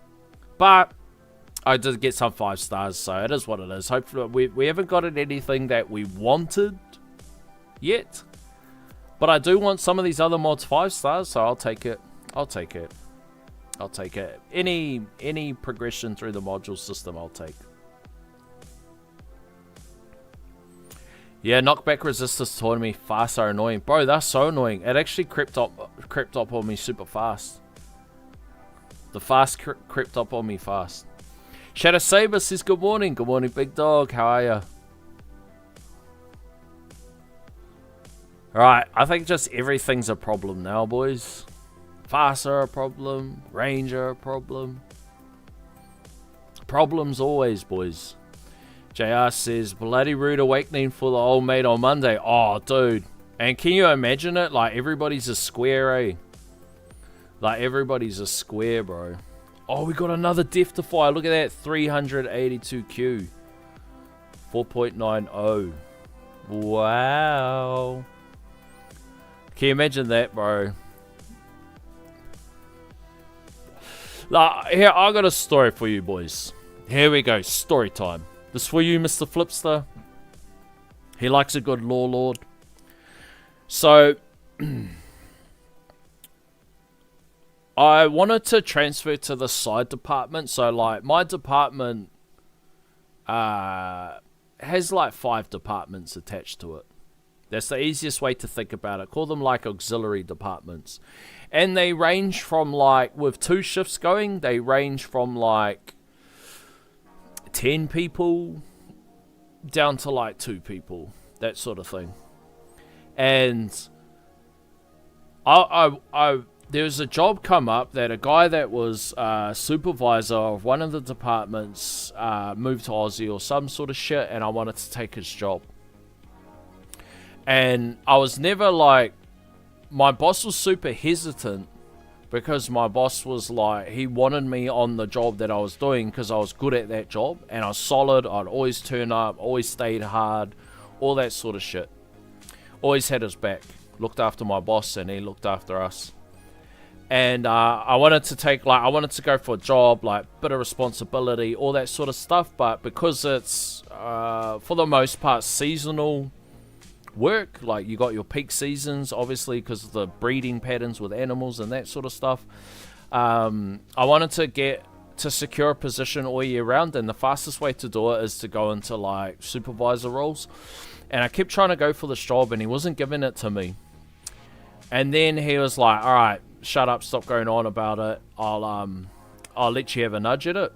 But I did get some 5 stars, so it is what it is. Hopefully we haven't gotten anything that we wanted yet. But I do want some of these other mods 5 stars, so I'll take it. I'll take it. I'll take it. Any progression through the module system, I'll take. Yeah, knockback resistance told me fast are annoying. Bro, that's so annoying. It actually crept up on me super fast. The fast crept up on me fast. Shadow Saber says good morning. Good morning, big dog. How are ya? Alright, I think just everything's a problem now, boys. Fast are a problem. Range are a problem. Problems always, boys. JR says, bloody rude awakening for the old mate on Monday. Oh, dude. And can you imagine it? Like, everybody's a square, eh? Like, everybody's a square, bro. Oh, we got another Death Defy. Look at that. 382Q. 4.90. Wow. Can you imagine that, bro? Like, here, I got a story for you, boys. Here we go. Story time. This for you, Mr. Flipster. He likes a good lore lord. So, I wanted to transfer to the side department. So, like, my department has, like, 5 departments attached to it. That's the easiest way to think about it. Call them, like, auxiliary departments. And they range from, like, with 2 shifts going, they range from, like, 10 people down to like 2 people, that sort of thing. And there was a job come up that a guy that was supervisor of one of the departments moved to Aussie or some sort of shit, and I wanted to take his job. And I was never like, my boss was super hesitant, because my boss was like, he wanted me on the job that I was doing because I was good at that job and I was solid. I'd always turn up, always stayed hard, all that sort of shit. Always had his back. Looked after my boss and he looked after us. And I wanted to go for a job, like bit of responsibility, all that sort of stuff. But because it's for the most part seasonal work, like you got your peak seasons obviously because of the breeding patterns with animals and that sort of stuff, I wanted to secure a position all year round, and the fastest way to do it is to go into like supervisor roles. And I kept trying to go for this job and he wasn't giving it to me. And then he was like, alright, shut up, stop going on about it, I'll let you have a nudge at it.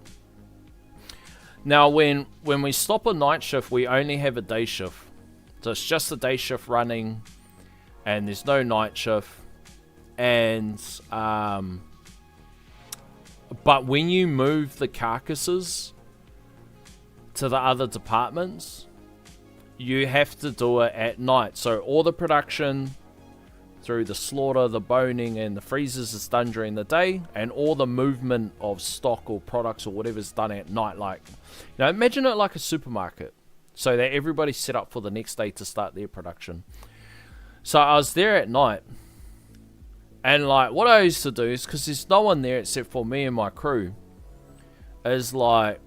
Now, when we stop a night shift, we only have a day shift. So it's just a day shift running, and there's no night shift. And but when you move the carcasses to the other departments, you have to do it at night. So all the production through the slaughter, the boning, and the freezers is done during the day, and all the movement of stock or products or whatever is done at night. Like, you know, imagine it like a supermarket, so that everybody's set up for the next day to start their production. So I was there at night, and like what I used to do is, because there's no one there except for me and my crew, is like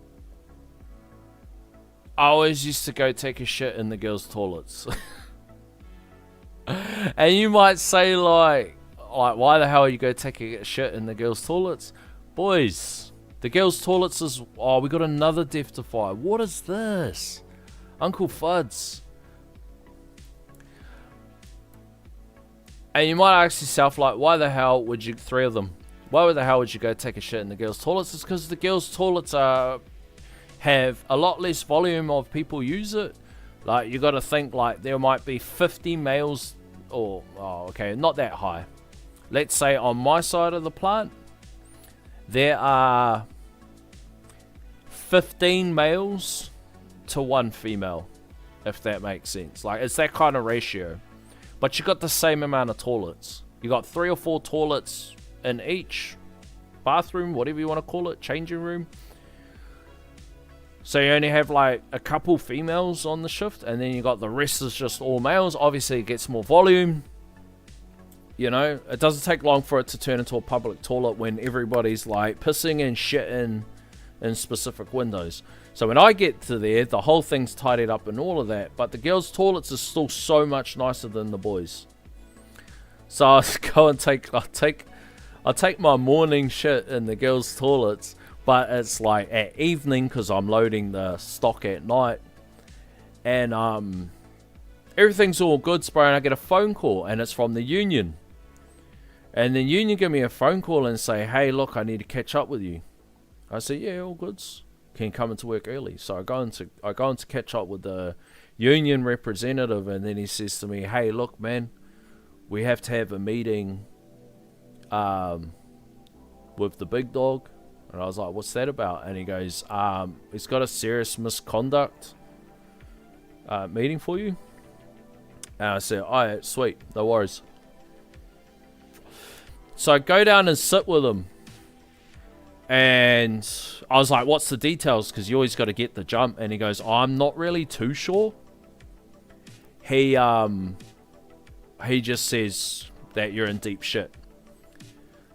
I always used to go take a shit in the girls' toilets. And you might say like, why the hell are you go take a shit in the girls' toilets? Boys, the girls' toilets is, oh, we got another death to fight. What is this? Uncle Fuds. And you might ask yourself, like, why the hell would you, three of them, why the hell would you go take a shit in the girls' toilets? It's because the girls' toilets have a lot less volume of people use it. Like, you got to think, like, there might be 50 males, or, oh, okay, not that high. Let's say on my side of the plant, there are 15 males to 1 female, if that makes sense. Like, it's that kind of ratio. But you got the same amount of toilets. You got 3 or 4 toilets in each bathroom, whatever you want to call it, changing room. So you only have like a couple females on the shift, and then you got the rest is just all males. Obviously it gets more volume. You know, it doesn't take long for it to turn into a public toilet when everybody's like pissing and shitting in specific windows. So when I get to there, the whole thing's tidied up and all of that, but the girls' toilets are still so much nicer than the boys. So I go and I'll take my morning shit in the girls' toilets, but it's like at evening because I'm loading the stock at night, and everything's all good, bro. And I get a phone call, and it's from the union, and the union give me a phone call and say, "Hey, look, I need to catch up with you." I say, "Yeah, all goods. Can you come into work early?" So I go into catch up with the union representative, and then he says to me, "Hey, look, man, we have to have a meeting with the big dog." And I was like, "What's that about?" And he goes, "He's got a serious misconduct meeting for you." And I said, "Alright, sweet, no worries." So I go down and sit with him, and I was like, "What's the details?" Because you always got to get the jump. And he goes, "I'm not really too sure." He just says that you're in deep shit.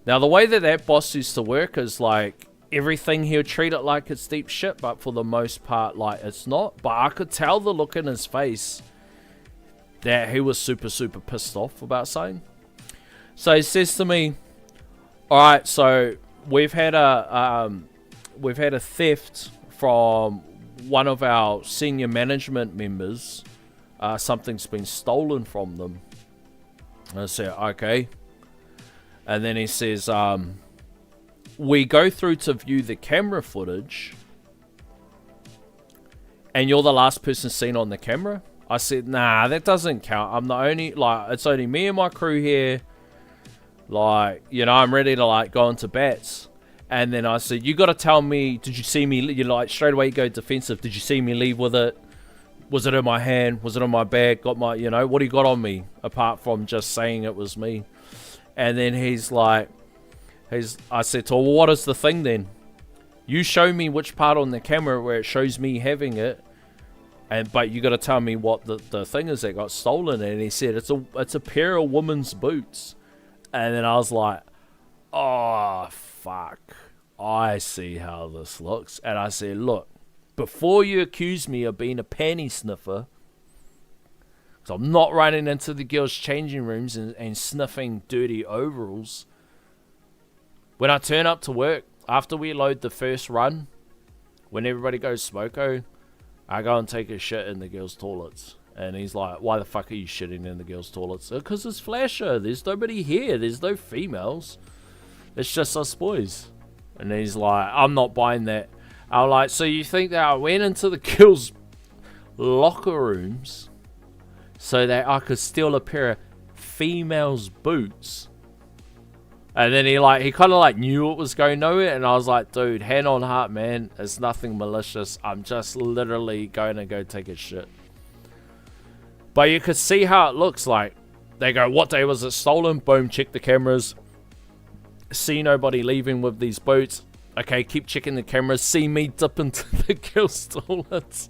Now, the way that boss used to work is like everything he'll treat it like it's deep shit, but for the most part, like it's not. But I could tell the look in his face that he was super, super pissed off about something. So he says to me, "Alright, so we've had a theft from one of our senior management members. Something's been stolen from them." And I said, "Okay." And then he says, "We go through to view the camera footage, and you're the last person seen on the camera." I said, "Nah, that doesn't count. I'm the only, like, it's only me and my crew here. Like, you know, I'm ready to, like, go into bats." And then I said, "You got to tell me, did you see me?" You're like, straight away you go defensive. "Did you see me leave with it? Was it in my hand? Was it in my bag? Got my, you know, what do you got on me? Apart from just saying it was me." And then he's like, I said to him, "Well, what is the thing then? You show me which part on the camera where it shows me having it, but you got to tell me what the thing is that got stolen." And he said, it's a pair of women's boots." And then I was like, "Oh, fuck. I see how this looks." And I said, "Look, before you accuse me of being a panty sniffer, so I'm not running into the girls' changing rooms and sniffing dirty overalls. When I turn up to work, after we load the first run, when everybody goes smoko, I go and take a shit in the girls' toilets." And he's like, "Why the fuck are you shitting in the girls' toilets?" "Because it's flasher. There's nobody here. There's no females. It's just us boys." And he's like, I'm not buying that. I'm like, so you think that I went into the girls' locker rooms so that I could steal a pair of females' boots? And then he kind of like knew it was going nowhere, and I was like, dude, hand on heart, man, it's nothing malicious. I'm just literally going to go take a shit. But you could see how it looks like. They go, what day was it stolen? Boom, check the cameras. See nobody leaving with these boots. Okay, keep checking the cameras. See me dip into the girls' toilets.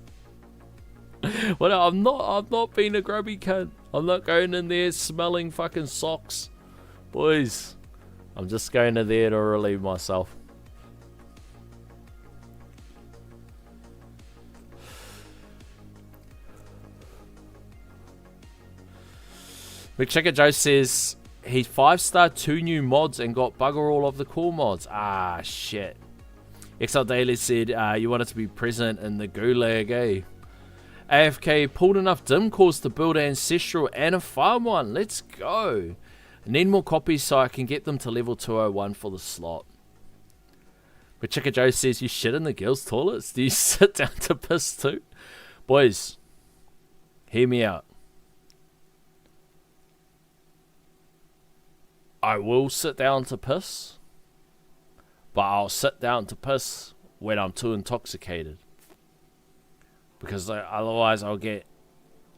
Well, I'm not being a grubby cunt. I'm not going in there smelling fucking socks. Boys, I'm just going in there to relieve myself. McChicker Joe says he 5-star 2 new mods and got bugger all of the cool mods. Ah, shit. XL Daily said you wanted to be present in the gulag, eh? AFK pulled enough dim cores to build an ancestral and a farm one. Let's go. I need more copies so I can get them to level 201 for the slot. But Chicka Joe says, you shit in the girls' toilets? Do you sit down to piss too? Boys, hear me out. I will sit down to piss, but I'll sit down to piss when I'm too intoxicated. Because otherwise I'll get...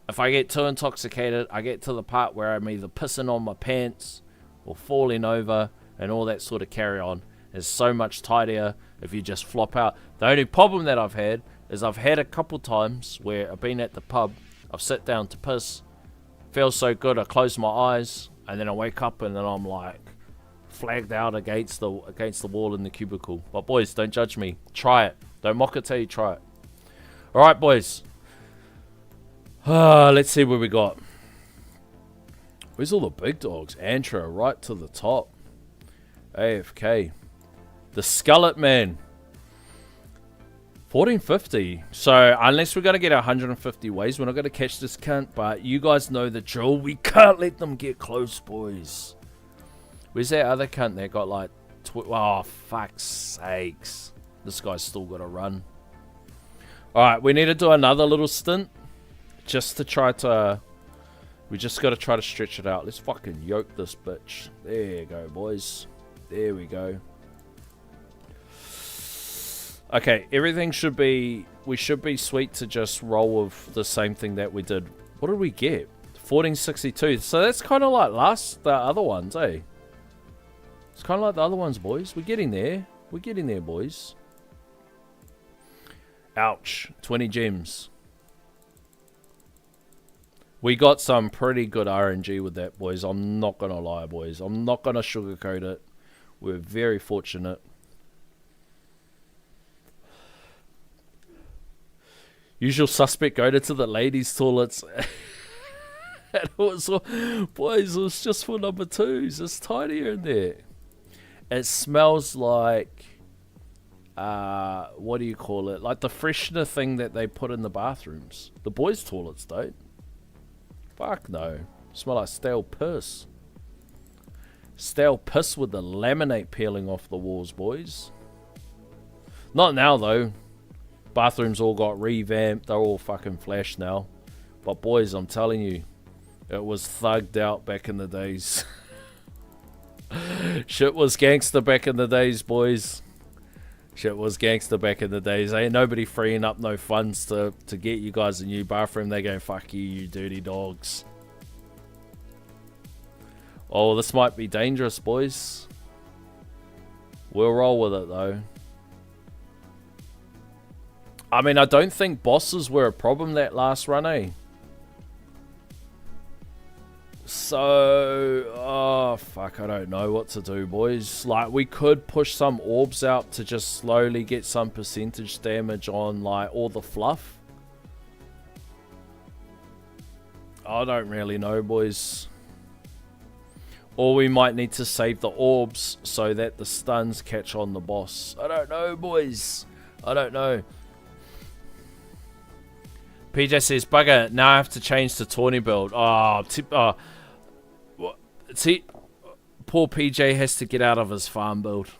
If I get too intoxicated, I get to the part where I'm either pissing on my pants or falling over and all that sort of carry on. It's so much tidier if you just flop out. The only problem that I've had is I've had a couple times where I've been at the pub, I've sat down to piss, feels so good, I close my eyes, and then I wake up and then I'm like flagged out against the wall in the cubicle. But boys, don't judge me. Try it. Don't mock it till you try it. Alright, boys. Let's see what we got. Where's all the big dogs? Antra right to the top. AFK. The Skullet Man. 1450. So, unless we're going to get 150 ways, we're not going to catch this cunt. But you guys know the drill. We can't let them get close, boys. Where's that other cunt that got like... oh, fuck's sakes. This guy's still got to run. Alright, we need to do another little stint. Just to try to... We just got to try to stretch it out. Let's fucking yoke this bitch. There you go, boys. There we go. Okay, everything should be... We should be sweet to just roll with the same thing that we did. What did we get? 1462. So that's kind of like the other ones, eh? It's kind of like the other ones, boys. We're getting there. We're getting there, boys. Ouch. 20 gems. We got some pretty good RNG with that, boys. I'm not going to lie, boys. I'm not going to sugarcoat it. We're very fortunate. Usual suspect, go to the ladies' toilets. And it was, boys, it was just for number 2s. It's tidier in there. It smells like, what do you call it? Like the freshener thing that they put in the bathrooms. The boys' toilets don't. Fuck no. Smell like stale piss. Stale piss with the laminate peeling off the walls, boys. Not now, though. Bathrooms all got revamped. They're all fucking flash now. But, boys, I'm telling you, it was thugged out back in the days. Shit was gangster back in the days, boys. Shit was gangster back in the days. Ain't nobody freeing up no funds to get you guys a new bathroom. They go, fuck you, you dirty dogs. Oh, this might be dangerous, boys. We'll roll with it, though. I mean, I don't think bosses were a problem that last run, eh? So, oh, fuck, I don't know what to do, boys. Like, we could push some orbs out to just slowly get some percentage damage on, like, all the fluff. I don't really know, boys. Or we might need to save the orbs so that the stuns catch on the boss. I don't know, boys. I don't know. PJ says, bugger, now I have to change to Tawny build. Oh, see, poor PJ has to get out of his farm build.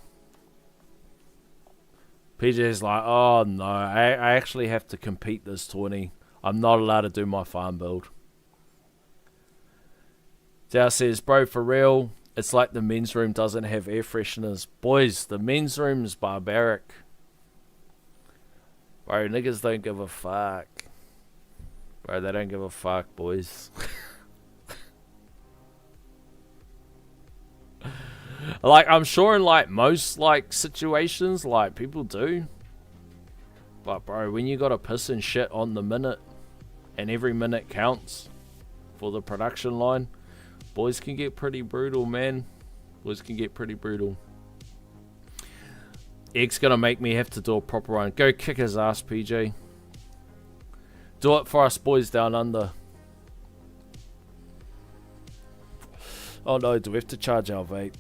PJ's like, oh no, I actually have to compete this 20. I'm not allowed to do my farm build. Dow says, bro, for real, it's like the men's room doesn't have air fresheners. Boys, the men's room is barbaric. Bro, niggas don't give a fuck. Bro, they don't give a fuck, boys. Like, I'm sure in, like, most, like, situations, like, people do. But, bro, when you gotta piss and shit on the minute, and every minute counts for the production line, boys can get pretty brutal, man. Boys can get pretty brutal. Egg's gonna make me have to do a proper run. Go kick his ass, PJ. Do it for us boys down under. Oh no, do we have to charge our vape?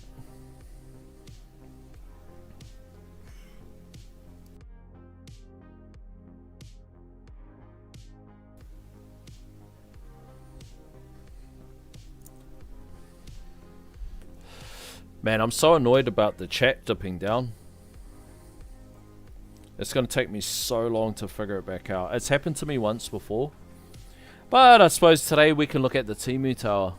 Man, I'm so annoyed about the chat dipping down. It's going to take me so long to figure it back out. It's happened to me once before. But I suppose today we can look at the Temu Tower.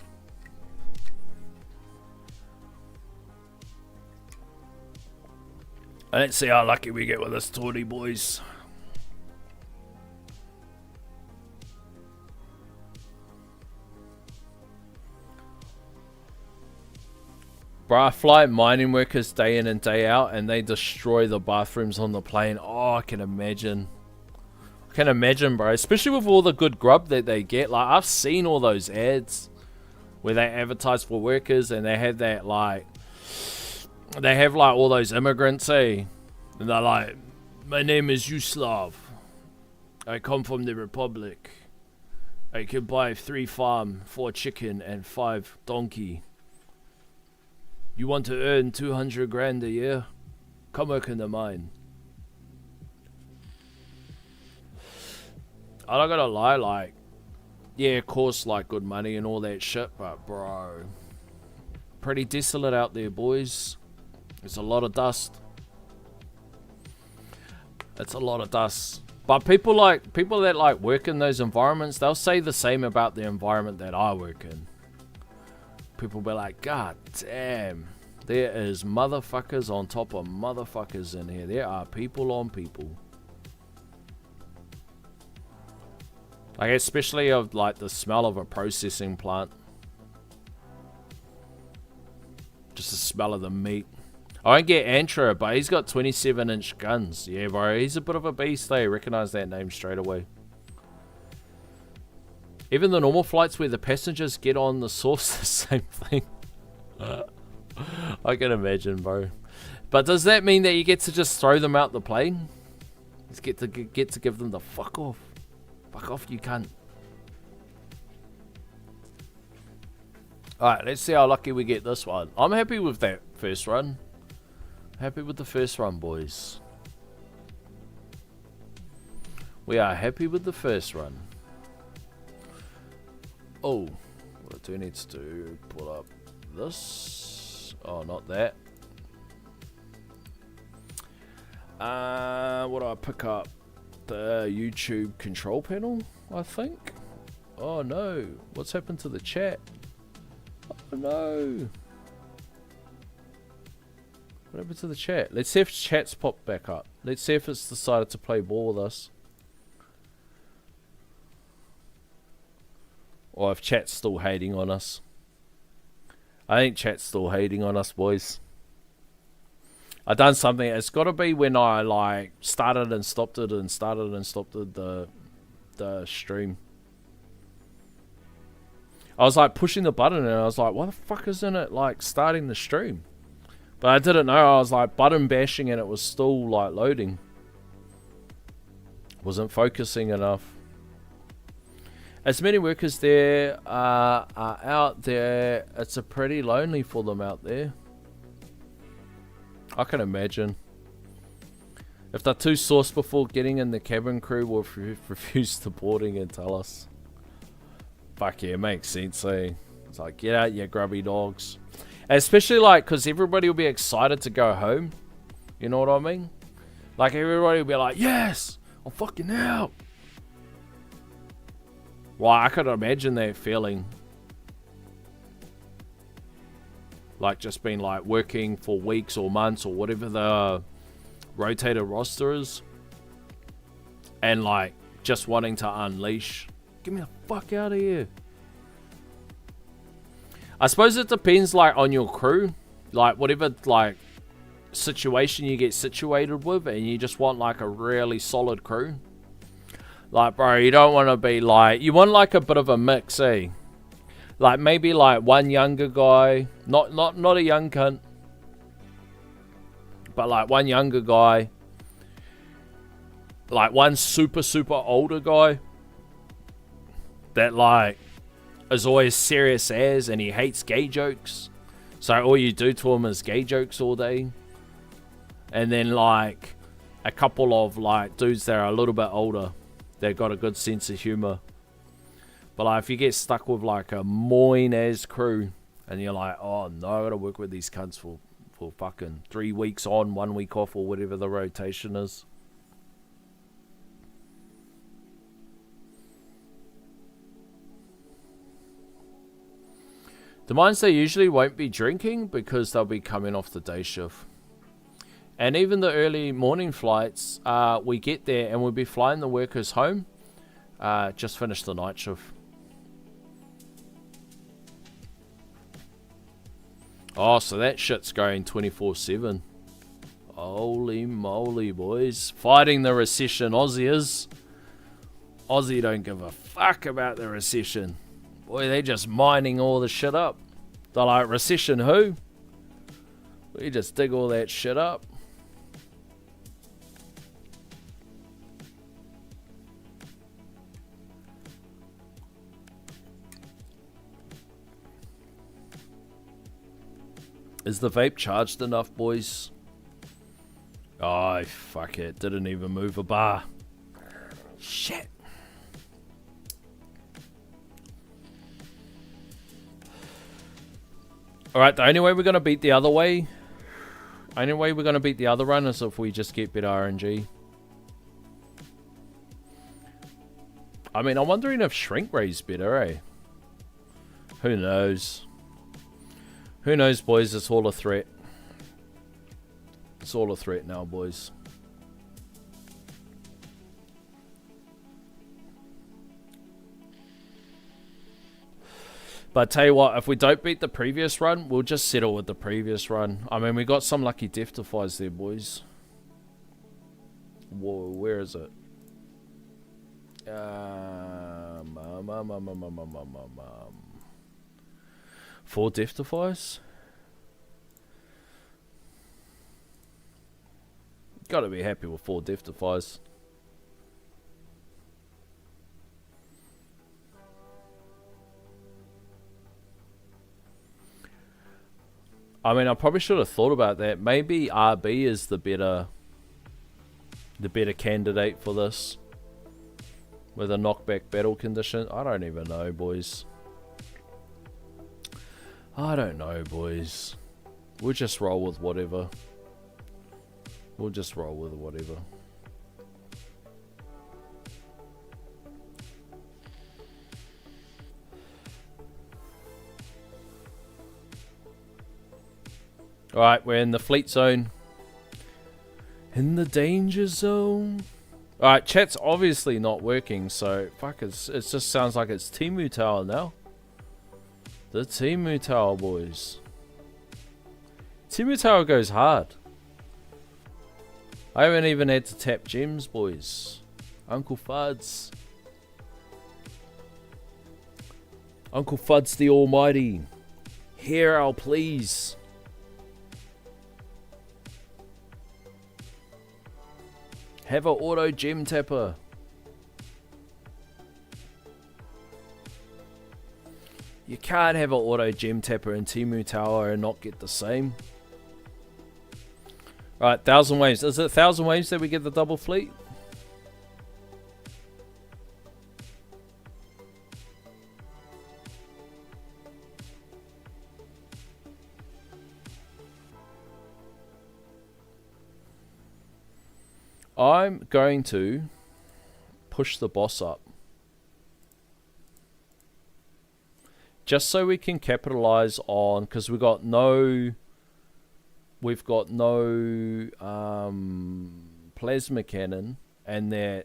And let's see how lucky we get with this Tory, boys. Bro, I fly mining workers day in and day out and they destroy the bathrooms on the plane. Oh, I can imagine. I can imagine, bro. Especially with all the good grub that they get. Like, I've seen all those ads where they advertise for workers and they have that, like... They have, like, all those immigrants, eh? And they're like, my name is Yuslav. I come from the Republic. I can buy 3 farm, 4 chicken, and 5 donkey. You want to earn 200 grand a year? Come work in the mine. I'm not gonna lie, like, yeah, of course, like, good money and all that shit, but, bro, pretty desolate out there, boys. There's a lot of dust. It's a lot of dust. But people that, like, work in those environments, they'll say the same about the environment that I work in. People be like, God damn, there is motherfuckers on top of motherfuckers in here. There are people on people. Like, especially of, like, the smell of a processing plant. Just the smell of the meat. I won't get Antra, but he's got 27-inch guns. Yeah, bro, he's a bit of a beast. They recognize that name straight away. Even the normal flights where the passengers get on the source, the same thing. I can imagine, bro. But does that mean that you get to just throw them out the plane? You get to give them the fuck off. Fuck off, you cunt. Alright, let's see how lucky we get this one. I'm happy with that first run. Happy with the first run, boys. We are happy with the first run. Oh, what I do need to do, pull up this. Oh, not that. What do I pick up? The YouTube control panel, I think. Oh no, what's happened to the chat? Oh no. What happened to the chat? Let's see if chat's popped back up. Let's see if it's decided to play ball with us. Or if chat's still hating on us. I think chat's still hating on us, boys. I done something. It's got to be when I, like, started and stopped it and started and stopped it, the stream. I was, like, pushing the button and I was like, why the fuck isn't it, like, starting the stream? But I didn't know. I was, like, button bashing and it was still, like, loading. Wasn't focusing enough. As many workers there are out there, it's a pretty lonely for them out there. I can imagine. If they're too sauced before getting in, the cabin crew will refuse the boarding and tell us. Fuck yeah, it makes sense, eh? It's like, get out, you grubby dogs. And especially, like, because everybody will be excited to go home. You know what I mean? Like everybody would be like, yes, I'm fucking out. Well, I could imagine that feeling. Like just being like working for weeks or months or whatever the rotator roster is. And like just wanting to unleash. Get me the fuck out of here. I suppose it depends like on your crew. Like whatever like situation you get situated with, and you just want like a really solid crew. Like bro, you don't want to be like, you want like a bit of a mix, eh? Like maybe like one younger guy, not a young cunt, but like one younger guy, like one super older guy that like is always serious as, and he hates gay jokes, so all you do to him is gay jokes all day. And then like a couple of like dudes that are a little bit older, they've got a good sense of humor. But like if you get stuck with like a moin as crew, and you're like, oh no, I gotta work with these cunts for fucking 3 weeks on, 1 week off, or whatever the rotation is. The mines, they usually won't be drinking because they'll be coming off the day shift. And even the early morning flights, we get there and we'll be flying the workers home. Just finished the night shift. Oh, so that shit's going 24/7. Holy moly, boys. Fighting the recession, Aussie is. Aussie don't give a fuck about the recession. Boy, they're just mining all the shit up. They're like, recession who? We just dig all that shit up. Is the vape charged enough, boys? Oh, fuck it. Didn't even move a bar. Shit. Alright, the only way we're going to beat the other way... Only way we're going to beat the other run is if we just get better RNG. I mean, I'm wondering if Shrink Ray's better, eh? Who knows? Who knows, boys? It's all a threat. It's all a threat now, boys. But I tell you what, if we don't beat the previous run, we'll just settle with the previous run. I mean, we got some lucky death defies there, boys. Whoa, where is it? 4 death defies? Gotta be happy with 4 death defies. I mean, I probably should have thought about that. Maybe RB is the better candidate for this. With a knockback battle condition. I don't even know, boys. I don't know, boys. We'll just roll with whatever. We'll just roll with whatever. Alright, we're in the fleet zone. In the danger zone. Alright, chat's obviously not working, so fuck, it just sounds like it's Temu Tower now. The Temu Tower, boys. Temu Tower goes hard. I haven't even had to tap gems, boys. Uncle Fuds. Uncle Fuds the Almighty. Hear our pleas. Have a auto gem tapper. You can't have an auto gem tapper in Temu Tower and not get the same. Right, 1,000 waves. Is it 1,000 waves that we get the double fleet? I'm going to push the boss up. Just so we can capitalize on, because we've got no plasma cannon, and the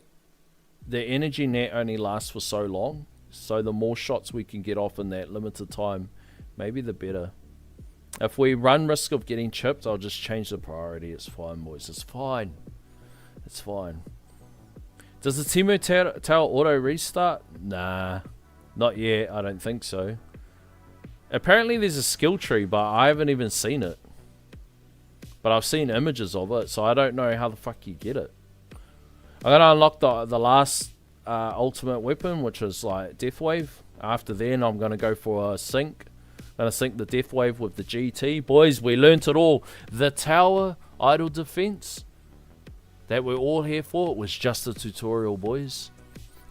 energy net only lasts for so long. So the more shots we can get off in that limited time, maybe the better. If we run risk of getting chipped, I'll just change the priority. It's fine, boys. It's fine. It's fine. Does the Temu Tower auto restart? Nah. Not yet. I don't think so. Apparently there's a skill tree, but I haven't even seen it. But I've seen images of it, so I don't know how the fuck you get it. I'm going to unlock the last ultimate weapon, which is like Death Wave. After then, I'm going to go for a sync. I'm going to sync the Death Wave with the GT. Boys, we learnt it all. The tower idle defense that we're all here for, it was just a tutorial, boys.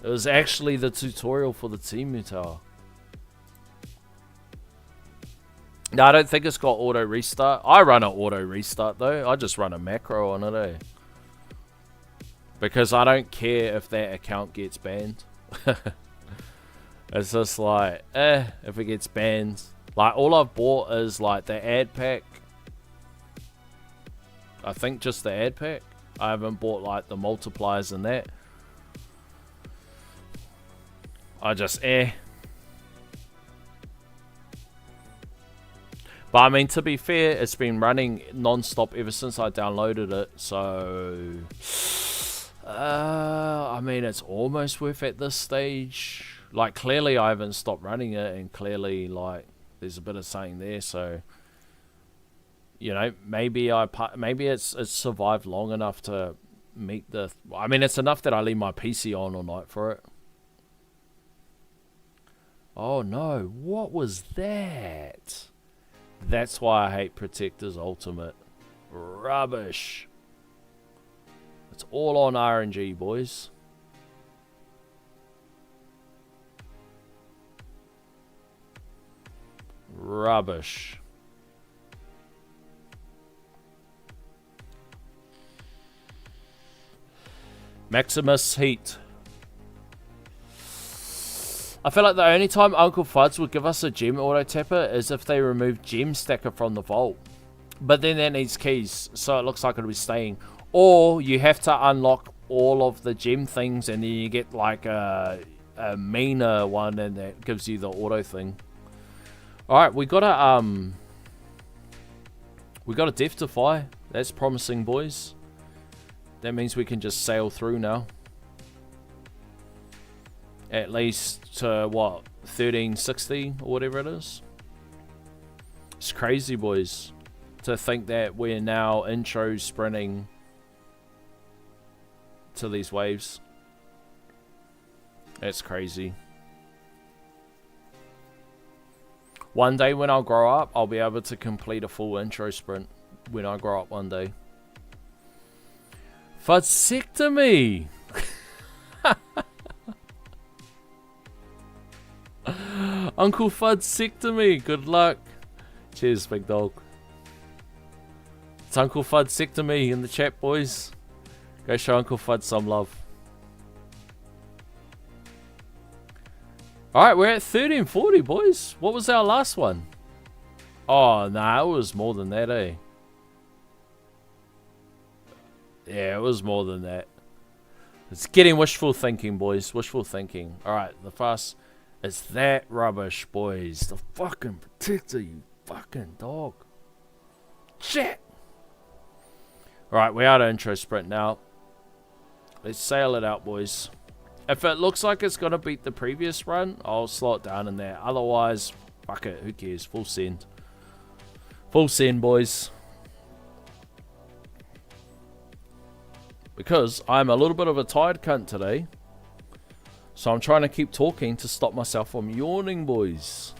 It was actually the tutorial for the Temu Tower. No, I don't think it's got auto restart. I run an auto restart though. I just run a macro on it, eh? Because I don't care if that account gets banned. It's just like, if it gets banned. Like, all I've bought is like the ad pack. I think just the ad pack. I haven't bought like the multipliers and that. I just, But I mean, to be fair, it's been running non-stop ever since I downloaded it, so I mean, it's almost worth at this stage. Like, clearly I haven't stopped running it, and clearly, like, there's a bit of something there, so you know, maybe it's survived long enough to meet the. I mean, it's enough that I leave my PC on all night for it. Oh no! What was that? That's why I hate Protector's Ultimate. Rubbish. It's all on RNG, boys. Rubbish. Maximus Heat. I feel like the only time Uncle Fuds would give us a gem auto tapper is if they remove gem stacker from the vault. But then that needs keys, so it looks like it'll be staying. Or you have to unlock all of the gem things and then you get like a meaner one and that gives you the auto thing. Alright, we got a Death Defy. That's promising, boys. That means we can just sail through now. At least to, what, 1360 or whatever it is. It's crazy, boys, to think that we're now intro sprinting to these waves. That's crazy. One day when I'll grow up, I'll be able to complete a full intro sprint when I grow up one day. Vasectomy! Uncle Fudsectomy, good luck. Cheers, big dog. It's Uncle Fudsectomy in the chat, boys. Go show Uncle Fud some love. Alright, we're at 1340, boys. What was our last one? Oh, nah, it was more than that, eh? Yeah, it was more than that. It's getting wishful thinking, boys. Wishful thinking. Alright, the fast... It's that rubbish, boys. The fucking Protector, you fucking dog. Shit! Alright, we're out of intro sprint now. Let's sail it out, boys. If it looks like it's going to beat the previous run, I'll slow it down in there. Otherwise, fuck it. Who cares? Full send. Full send, boys. Because I'm a little bit of a tired cunt today. So I'm trying to keep talking to stop myself from yawning, boys.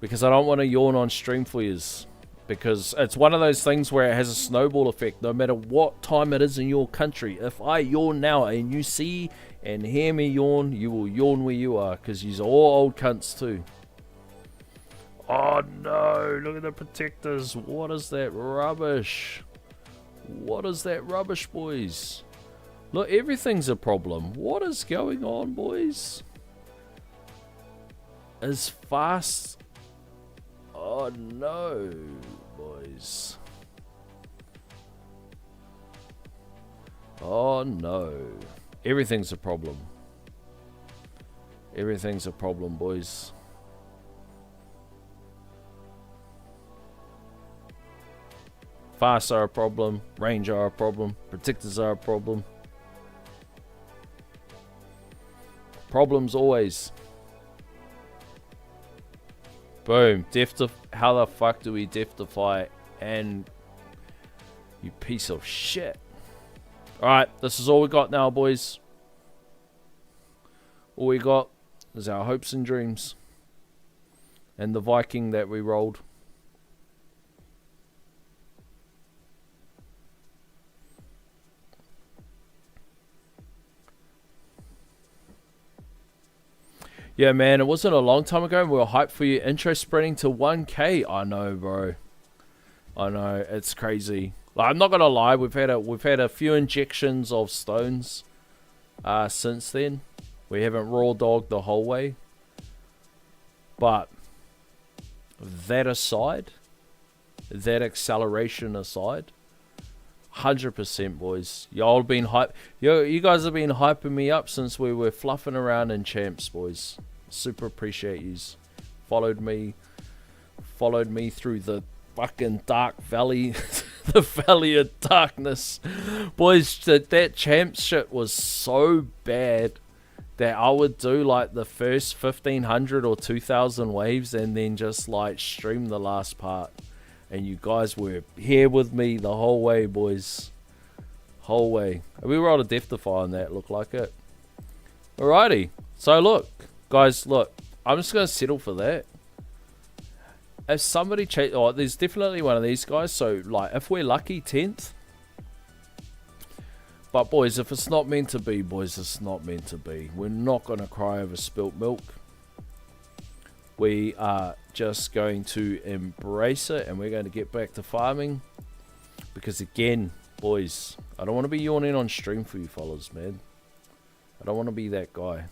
Because I don't want to yawn on stream for yous. Because it's one of those things where it has a snowball effect. No matter what time it is in your country. If I yawn now and you see and hear me yawn, you will yawn where you are. Because you're all old cunts too. Oh no, look at the Protectors. What is that rubbish? What is that rubbish, boys? Look, everything's a problem. What is going on, boys? As fast... Oh no, boys. Oh no. Everything's a problem. Everything's a problem, boys. Fasts are a problem. Range are a problem. Protectors are a problem. Problems always. Boom. How the fuck do we death-defy and... You piece of shit. Alright, this is all we got now, boys. All we got is our hopes and dreams. And the Viking that we rolled. Yeah, man, it wasn't a long time ago. We were hyped for your intro spreading to 1K. I know, bro. I know, it's crazy. Like, I'm not gonna lie. We've had a few injections of stones since then. We haven't raw dogged the whole way. But that aside, that acceleration aside, 100%, boys. Y'all been hype. You guys have been hyping me up since we were fluffing around in champs, boys. Super appreciate yous. Followed me through the fucking dark valley, the valley of darkness, boys. That champs shit was so bad that I would do like the first 1500 or 2000 waves and then just like stream the last part. And you guys were here with me the whole way, boys. Whole way. We were able to death-defy on that, look like it. Alrighty. So look, guys, look. I'm just going to settle for that. If somebody... Oh, there's definitely one of these guys. So, like, if we're lucky, 10th. But, boys, if it's not meant to be, boys, it's not meant to be. We're not going to cry over spilt milk. We are just going to embrace it and we're going to get back to farming. Because again, boys, I don't want to be yawning on stream for you fellas, man. I don't want to be that guy.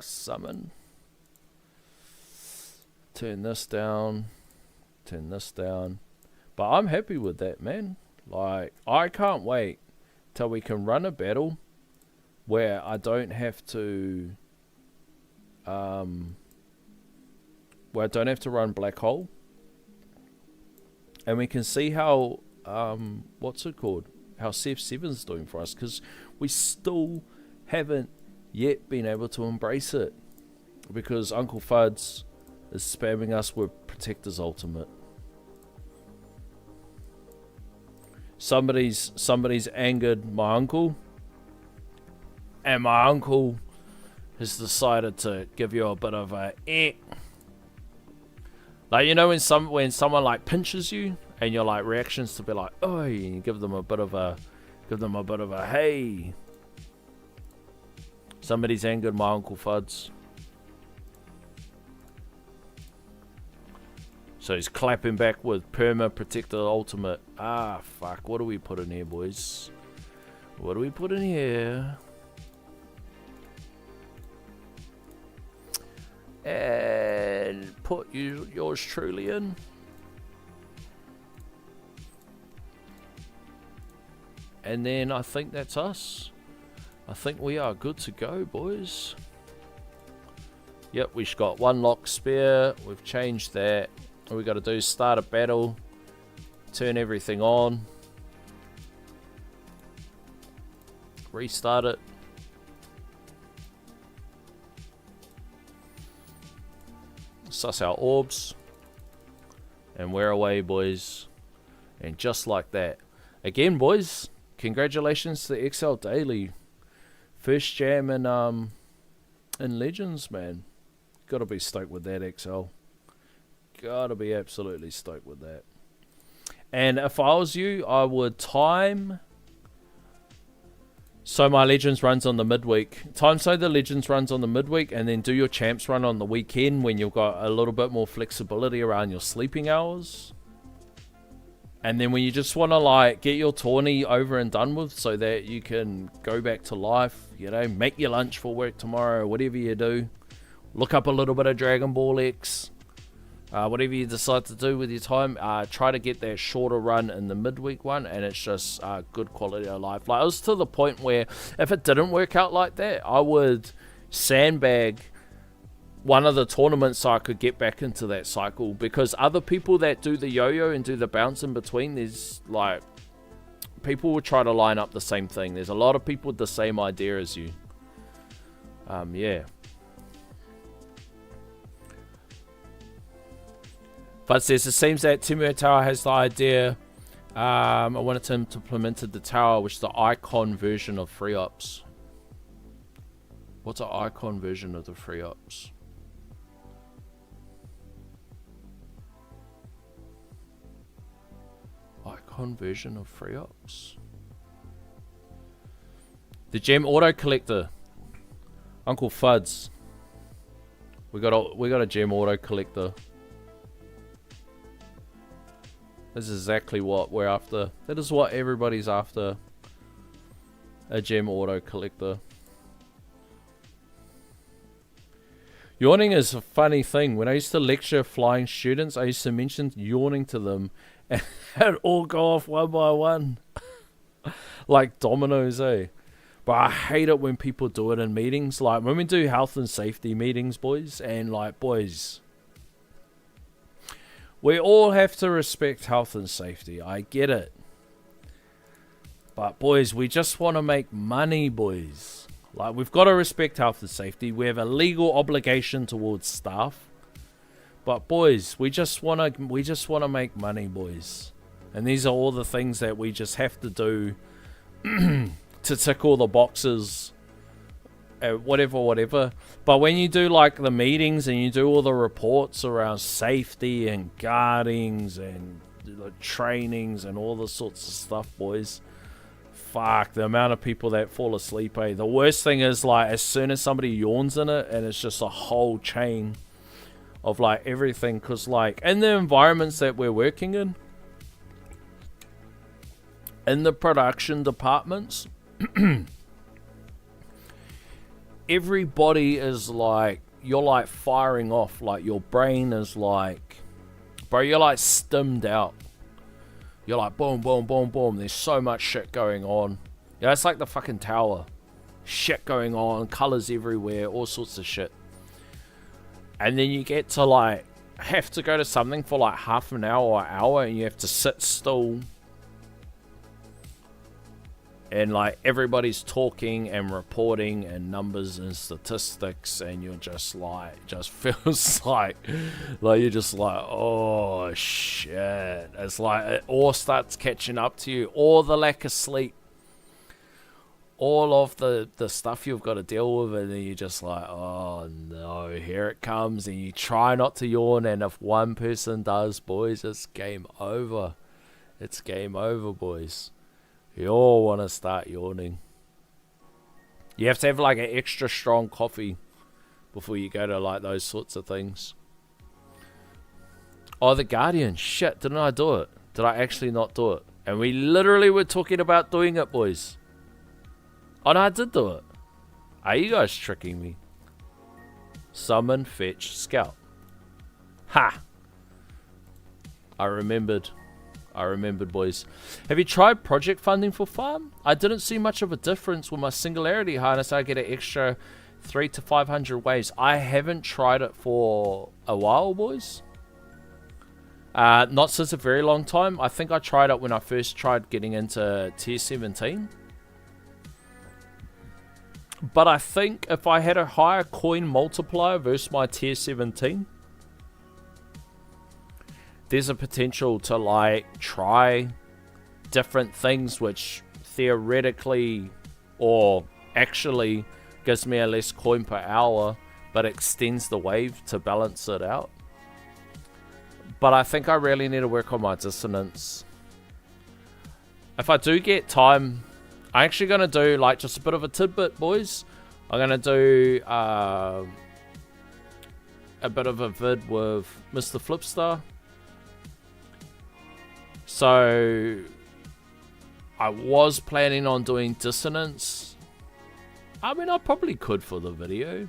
Summon. Turn this down. Turn this down. But I'm happy with that, man. Like, I can't wait till we can run a battle where I don't have to run Black Hole. And we can see how what's it called? How CF7's doing for us, because we still haven't yet been able to embrace it. Because Uncle Fuds is spamming us with Protector's Ultimate. Somebody's angered my uncle. And my uncle has decided to give you a bit of a Like, you know when someone like pinches you and your like reactions to be like, oh, you give them a bit of a hey. Somebody's angered my Uncle Fuds. So he's clapping back with Perma Protector Ultimate. Ah, fuck. What do we put in here, boys? What do we put in here? And put yours truly in. And then I think that's us. I think we are good to go, boys. Yep, we've got one lock spare. We've changed that. All we got to do is start a battle. Turn everything on. Restart it. Suss our orbs. And we're away, boys. And just like that. Again, boys, congratulations to XL Daily. First jam in Legends, man. Gotta be stoked with that, XL. Gotta be absolutely stoked with that. And if I was you, I would time So my Legends runs on the midweek. Time so the Legends runs on the midweek, and then do your Champs run on the weekend when you've got a little bit more flexibility around your sleeping hours. And then when you just want to like get your tourney over and done with so that you can go back to life, you know, make your lunch for work tomorrow, whatever you do. Look up a little bit of Dragon Ball X. Whatever you decide to do with your time, try to get that shorter run in the midweek one, and it's just good quality of life. Like, it was to the point where if it didn't work out like that, I would sandbag one of the tournaments so I could get back into that cycle, because other people that do the yo-yo and do the bounce in between, there's like, people will try to line up the same thing. There's a lot of people with the same idea as you. Yeah. But says, it seems that Timu Tower has the idea. I wanted him to implement the tower, which is the icon version of free ops. What's an icon version of the free ops? Icon version of free ops. The gem auto collector. Uncle Fuds. We got a gem auto collector. This is exactly what we're after. That is what everybody's after. A gem auto collector. Yawning is a funny thing. When I used to lecture flying students, I used to mention yawning to them, and it'd all go off one by one. Like dominoes, eh? But I hate it when people do it in meetings. Like when we do health and safety meetings, boys, and like, boys, we all have to respect health and safety. I get it. But boys, we just want to make money, boys. Like, we've got to respect health and safety. We have a legal obligation towards staff. But boys, we just want to make money, boys. And these are all the things that we just have to do to tick all the boxes. Whatever. But when you do like the meetings and you do all the reports around safety and guardings and the trainings and all the sorts of stuff, boys, fuck, the amount of people that fall asleep, eh? The worst thing is, like, as soon as somebody yawns in it, and it's just a whole chain of like everything, because like in the environments that we're working in the production departments, everybody is like, you're like firing off, like your brain is like, bro, you're like stimmed out. You're like boom, boom, boom, boom. There's so much shit going on. Yeah, it's like the fucking tower. Shit going on, colors everywhere, all sorts of shit. And then you get to like have to go to something for like half an hour or hour, and you have to sit still. And like everybody's talking and reporting and numbers and statistics, and you're just like, just feels like you're just like, oh shit. It's like it all starts catching up to you, or the lack of sleep, all of the stuff you've got to deal with, and then you're just like, oh no, here it comes. And you try not to yawn, and if one person does, boys, it's game over. It's game over, boys. You all want to start yawning. You have to have like an extra strong coffee before you go to like those sorts of things. Oh, the Guardian. Shit, didn't I do it? Did I actually not do it? And we literally were talking about doing it, boys. Oh no, I did do it. Are you guys tricking me? Summon, fetch, scout. Ha! I remembered, boys. Have you tried project funding for farm? I didn't see much of a difference with my singularity harness. I get an extra 300 to 500 waves. I haven't tried it for a while, boys. Not since a very long time. I think I tried it when I first tried getting into tier 17. But I think if I had a higher coin multiplier versus my tier 17, there's a potential to like try different things which theoretically or actually gives me a less coin per hour but extends the wave to balance it out. But I think I really need to work on my dissonance. If I do get time, I'm actually going to do, like, just a bit of a tidbit, boys. I'm going to do a bit of a vid with Mr. Flipstar. So, I was planning on doing Dissonance. I mean, I probably could for the video.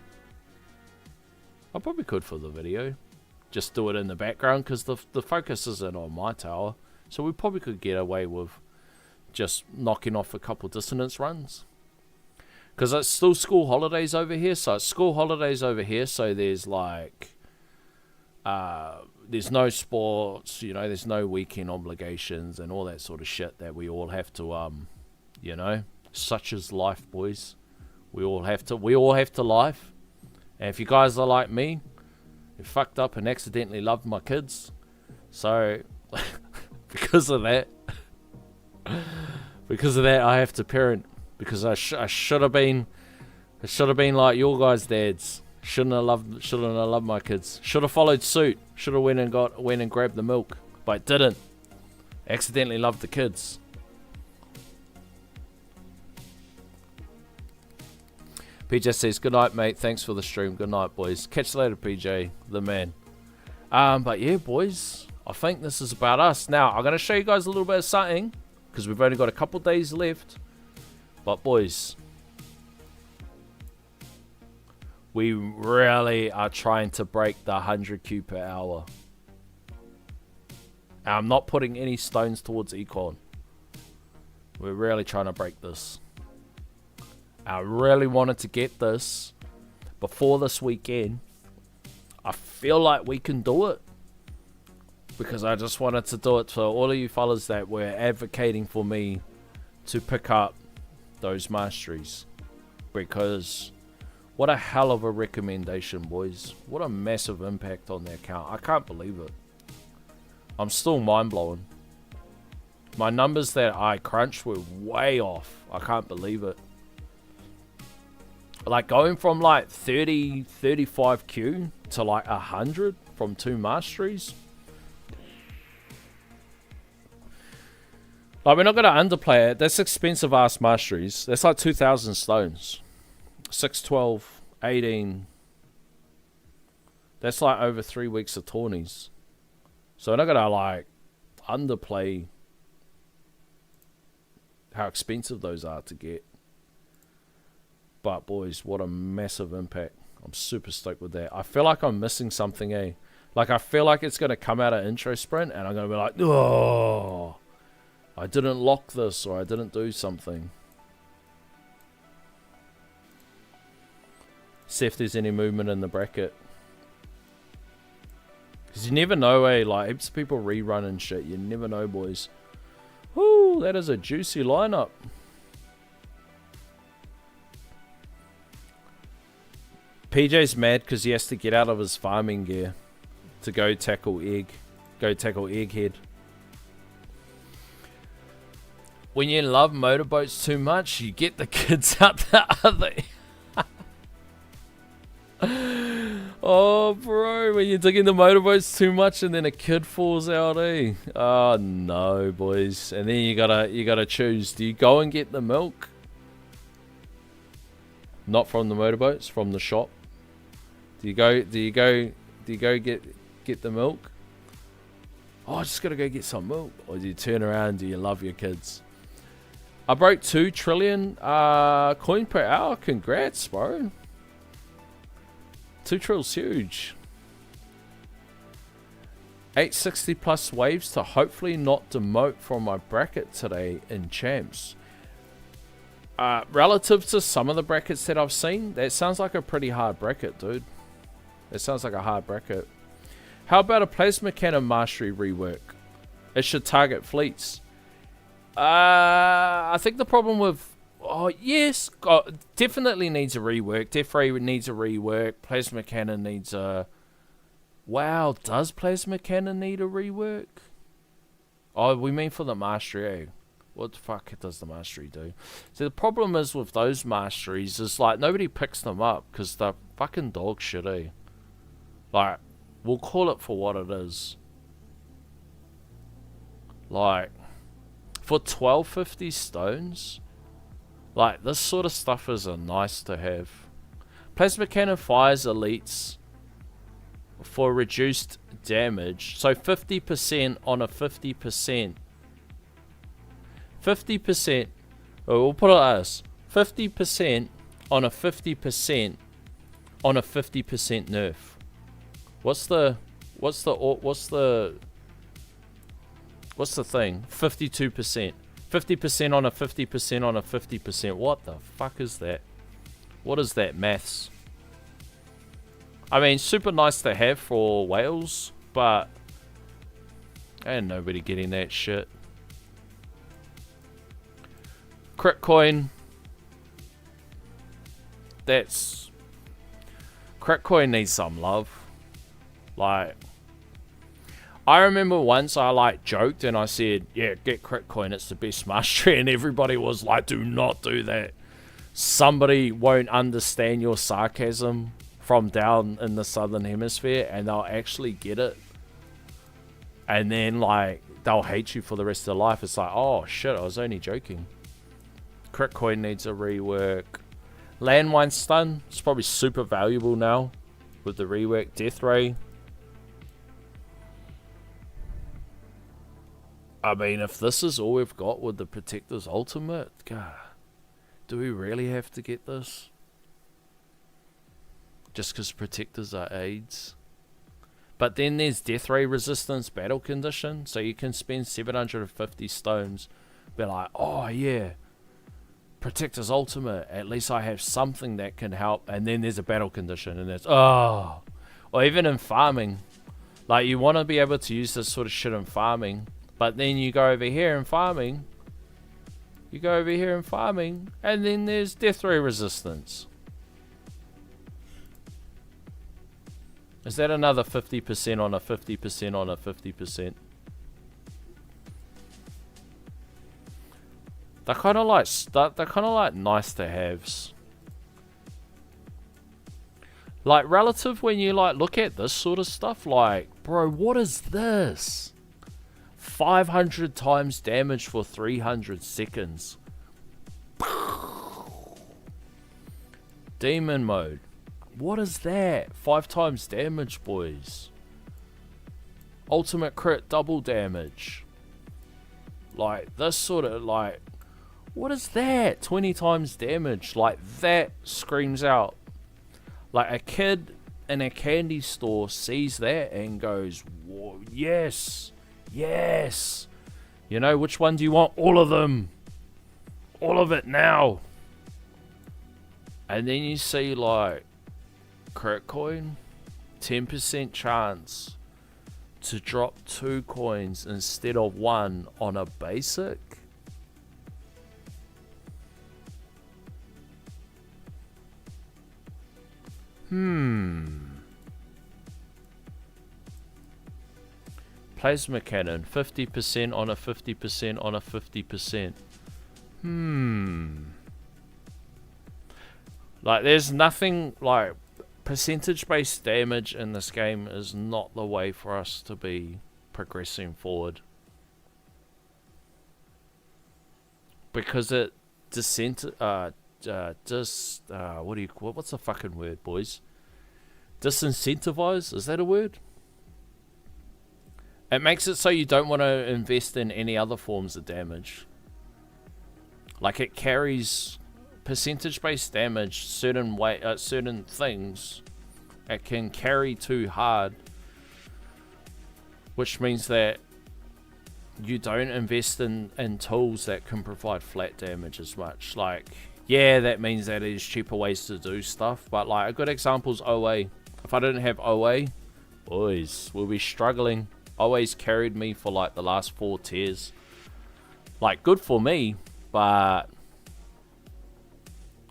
Just do it in the background, because the focus isn't on my tower. So we probably could get away with just knocking off a couple Dissonance runs. Because it's still school holidays over here. So it's school holidays over here. So there's like... there's no sports, you know, there's no weekend obligations and all that sort of shit that we all have to, you know, such is life, boys. We all have to life. And if you guys are like me, you fucked up and accidentally loved my kids. So, because of that, I have to parent. Because I should have been like your guys' dads. Shouldn't have loved my kids. Should have followed suit. Should have went and grabbed the milk, but didn't. Accidentally loved the kids. PJ says, good night, mate. Thanks for the stream. Good night, boys. Catch you later, PJ, the man. But yeah, boys, I think this is about us. Now, I'm going to show you guys a little bit of something, because we've only got a couple days left. But, boys, we really are trying to break the 100Q per hour. And I'm not putting any stones towards Econ. We're really trying to break this. I really wanted to get this before this weekend. I feel like we can do it. Because I just wanted to do it for all of you fellas that were advocating for me to pick up those masteries. Because what a hell of a recommendation, boys. What a massive impact on the account. I can't believe it. I'm still mind blowing. My numbers that I crunched were way off. I can't believe it. Like going from like 30, 35Q to like 100 from 2 masteries. Like, we're not going to underplay it. That's expensive ass masteries. That's like 2,000 stones. 6, 12, 18. That's like over 3 weeks of tourneys. So we're not going to like underplay how expensive those are to get. But boys, what a massive impact. I'm super stoked with that. I feel like I'm missing something, eh? Like, I feel like it's going to come out of intro sprint and I'm going to be like, oh, I didn't lock this, or I didn't do something. See if there's any movement in the bracket. Because you never know, eh? Like, heaps of people rerun and shit. You never know, boys. Woo, that is a juicy lineup. PJ's mad because he has to get out of his farming gear to go tackle Egghead. When you love motorboats too much, you get the kids out the other. Oh, bro, when you're digging the motorboats too much and then a kid falls out, eh? Oh no, boys. And then you gotta choose. Do you go and get the milk? Not from the motorboats, from the shop. Do you go get the milk? Oh, I just gotta go get some milk. Or do you turn around, do you love your kids? I broke 2 trillion coin per hour. Congrats, bro. 2 trill's huge. 860 plus waves to hopefully not demote from my bracket today in champs. Relative to some of the brackets that I've seen, that sounds like a pretty hard bracket, dude. It sounds like a hard bracket. How about a plasma cannon mastery rework? It should target fleets. I think the problem with... Oh, yes. Definitely needs a rework. Def Ray needs a rework. Plasma cannon needs a... Wow, does plasma cannon need a rework? Oh, we mean for the mastery, eh? What the fuck does the mastery do? So the problem is with those masteries is like nobody picks them up because they're fucking dog shit, eh? Like, we'll call it for what it is. Like, for 1250 stones, Like, this sort of stuff is nice to have. Plasma cannon fires elites for reduced damage. So 50% on a 50%. 50%. Oh, we'll put it as 50% on a 50% on a 50% nerf. What's the thing? 52%. 50% on a 50% on a 50%. What the fuck is that? What is that maths? I mean, super nice to have for whales, but ain't nobody getting that shit. Crit coin. Crit coin needs some love. Like, I remember once I like joked and I said, yeah, get crit coin, it's the best mastery, and everybody was like, do not do that. Somebody won't understand your sarcasm from down in the southern hemisphere, and they'll actually get it. And then, like, they'll hate you for the rest of their life. It's like, oh shit, I was only joking. Crit coin needs a rework. Landmine stun, it's probably super valuable now with the rework. Death ray. I mean, if this is all we've got with the Protector's ultimate, God, do we really have to get this? Just because Protectors are aids? But then there's Death Ray resistance battle condition, so you can spend 750 stones, be like, oh yeah, Protector's ultimate, at least I have something that can help, and then there's a battle condition, and it's, oh. Or even in farming, like, you want to be able to use this sort of shit in farming, but then you go over here in farming, and then there's Death Ray resistance. Is that another 50% on a 50% on a 50%? They're kind of like nice to haves. Like, relative when you like look at this sort of stuff, like, bro, what is this? 500 times damage for 300 seconds. Demon mode. What is that? 5 times damage, boys. Ultimate crit double damage. Like, this sort of, like, what is that? 20 times damage. Like, that screams out. Like, a kid in a candy store sees that and goes, whoa, yes, yes. You know, which one do you want? All of them. All of it now. And then you see, like, crit coin, 10% chance to drop 2 coins instead of 1 on a basic. Plasma cannon, 50% on a 50% on a 50%. Like, there's nothing, like, percentage-based damage in this game is not the way for us to be progressing forward. Because it what's the fucking word, boys? Disincentivize? Is that a word? It makes it so you don't want to invest in any other forms of damage. Like, it carries percentage-based damage, certain things. It can carry too hard, which means that you don't invest in tools that can provide flat damage as much. Like, yeah, that means that there's cheaper ways to do stuff, but like, a good example is OA. If I didn't have OA, boys, we'll be struggling. OA's carried me for like the last 4 tiers. Like, good for me, but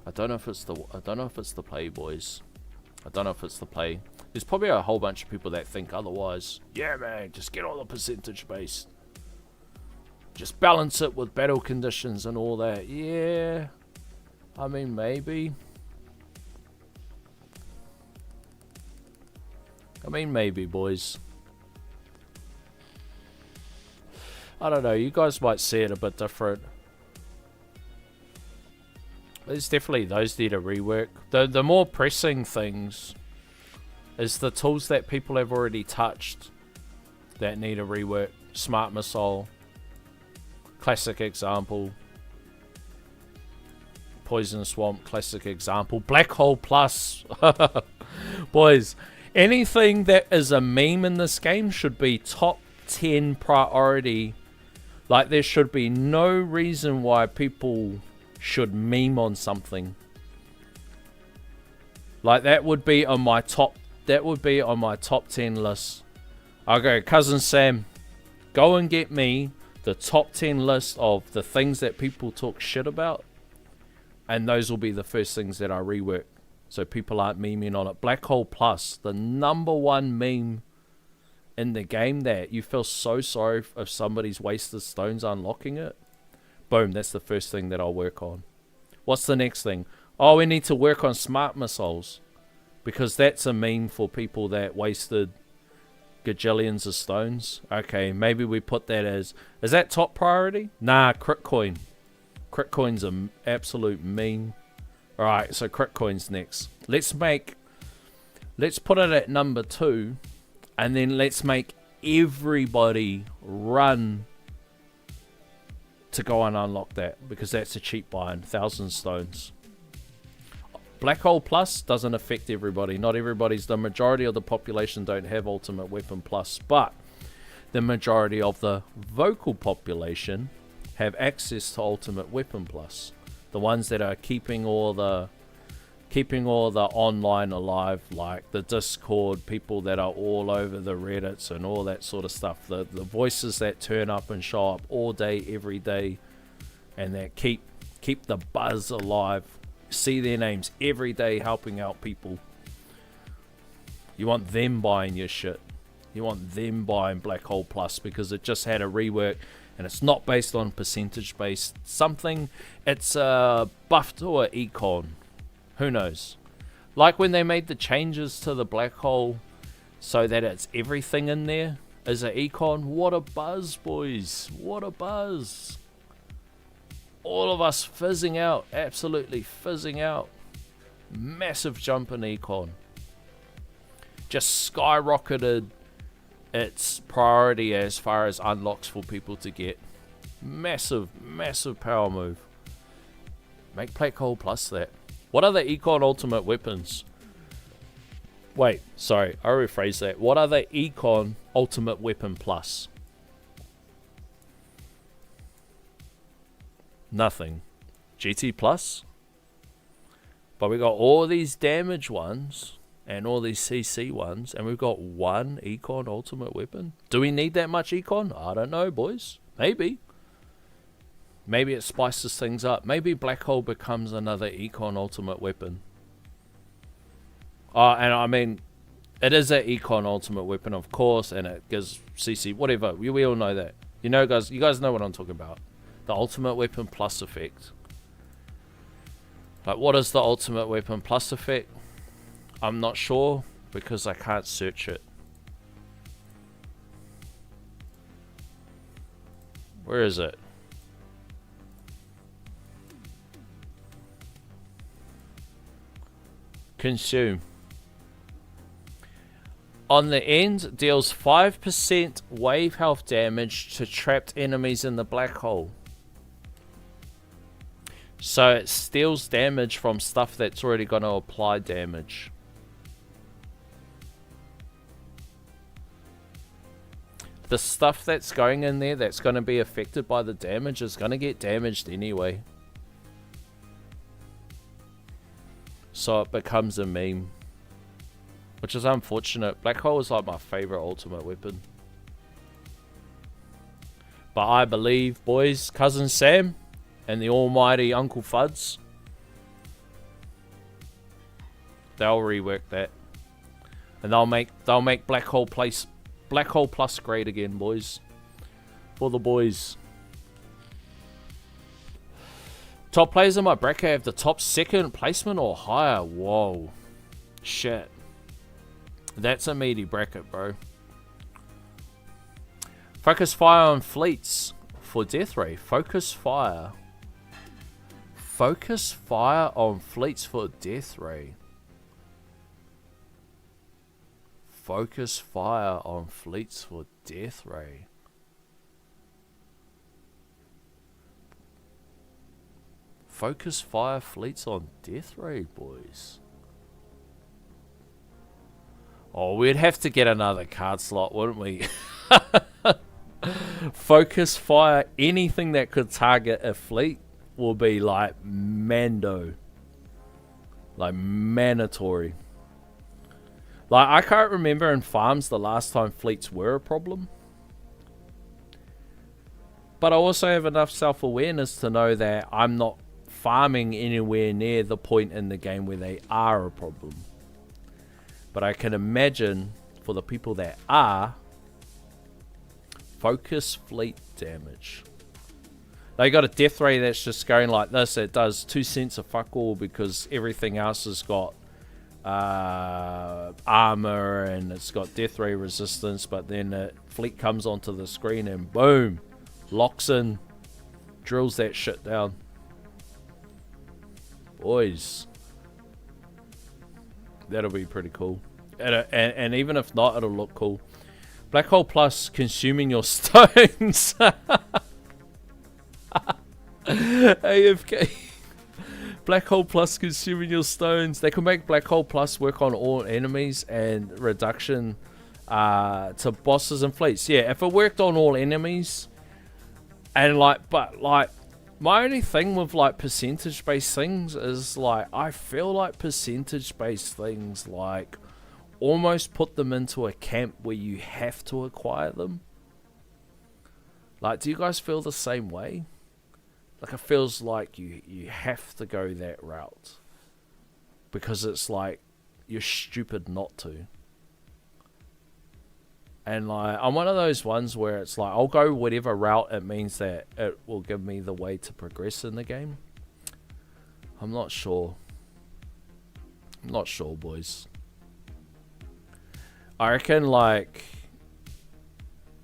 I don't know if it's the play, boys. I don't know if it's the play. There's probably a whole bunch of people that think otherwise. Yeah, man, just get all the percentage based. Just balance it with battle conditions and all that. Yeah, I mean, maybe. Maybe, boys. I don't know, you guys might see it a bit different. There's definitely those need a rework. The more pressing things is the tools that people have already touched that need a rework. Smart Missile, classic example. Poison Swamp, classic example. Black Hole Plus. Boys, anything that is a meme in this game should be top 10 priority. Like, there should be no reason why people should meme on something. Like, that would be on my top 10 list. I'll go, Cousin Sam, go and get me the top 10 list of the things that people talk shit about. And those will be the first things that I rework, so people aren't memeing on it. Black Hole Plus, the #1 meme in the game that you feel so sorry if somebody's wasted stones unlocking it. Boom, that's the first thing that I'll work on. What's the next thing? Oh, we need to work on Smart Missiles, because that's a meme for people that wasted gajillions of stones. Okay, maybe we put that as... Is that top priority? Nah, Crit Coin. Crit Coin's an absolute meme. Alright, so Crit Coin's next. Let's put it at number 2, and then let's make everybody run to go and unlock that, because that's a cheap buy in 1,000 stones. Black Hole Plus doesn't affect everybody. Not everybody's... The majority of the population don't have Ultimate Weapon Plus, but the majority of the vocal population have access to Ultimate Weapon Plus. The ones that are keeping all the online alive, like the Discord, people that are all over the Reddits and all that sort of stuff. The voices that turn up and show up all day, every day, and that keep the buzz alive. See their names every day helping out people. You want them buying your shit. You want them buying Black Hole Plus, because it just had a rework. And it's not based on percentage-based something. It's buffed to an econ. Who knows? Like when they made the changes to the black hole so that it's everything in there as an econ. What a buzz, boys. What a buzz. All of us fizzing out. Absolutely fizzing out. Massive jump in econ. Just skyrocketed its priority as far as unlocks for people to get. Massive power move. Make Black Hole Plus that. What are the Econ Ultimate Weapons? Wait, sorry, I rephrased that. What are the Econ Ultimate Weapon Plus? Nothing. GT Plus? But we got all these damage ones and all these CC ones, and we've got one Econ Ultimate Weapon. Do we need that much Econ? I don't know, boys. Maybe. Maybe it spices things up. Maybe Black Hole becomes another Econ Ultimate Weapon. And I mean, it is an Econ Ultimate Weapon, of course, and it gives CC, whatever. We all know that. You know, guys, you guys know what I'm talking about. The Ultimate Weapon Plus effect. Like, what is the Ultimate Weapon Plus effect? I'm not sure, because I can't search it. Where is it? Consume. On the end, deals 5% wave health damage to trapped enemies in the black hole. So it steals damage from stuff that's already going to apply damage. The stuff that's going in there that's going to be affected by the damage is going to get damaged anyway. So it becomes a meme. Which is unfortunate. Black Hole is like my favorite ultimate weapon. But I believe, boys, Cousin Sam and the almighty Uncle Fuds, they'll rework that. And they'll make Black Hole Plus great again, boys. For the boys. Top players in my bracket have the top second placement or higher. Whoa. Shit. That's a meaty bracket, bro. Focus fire on fleets for death ray. Focus fire. Focus fire on fleets for death ray. Focus fire on fleets for death ray. Focus fire fleets on death ray, boys. Oh, we'd have to get another card slot, wouldn't we? Focus fire anything that could target a fleet will be like mando. Like mandatory. Like, I can't remember in farms the last time fleets were a problem. But I also have enough self-awareness to know that I'm not farming anywhere near the point in the game where they are a problem. But I can imagine for the people that are, focus fleet damage. They got a death ray that's just going like this. It does 2 cents of fuck all because everything else has got armor and it's got death ray resistance. But then the fleet comes onto the screen and boom, locks in, drills that shit down. Boys, that'll be pretty cool. And even if not, it'll look cool. Black Hole Plus consuming your stones. AFK. Black Hole Plus consuming your stones. They can make Black Hole Plus work on all enemies and reduction to bosses and fleets. Yeah, if it worked on all enemies and but my only thing with like percentage based things is like I feel like percentage based things like almost put them into a camp where you have to acquire them. Like, do you guys feel the same way? Like, it feels like you have to go that route because it's like you're stupid not to. And like, I'm one of those ones where it's like I'll go whatever route it means that it will give me the way to progress in the game. I'm not sure. I'm not sure, boys. I reckon like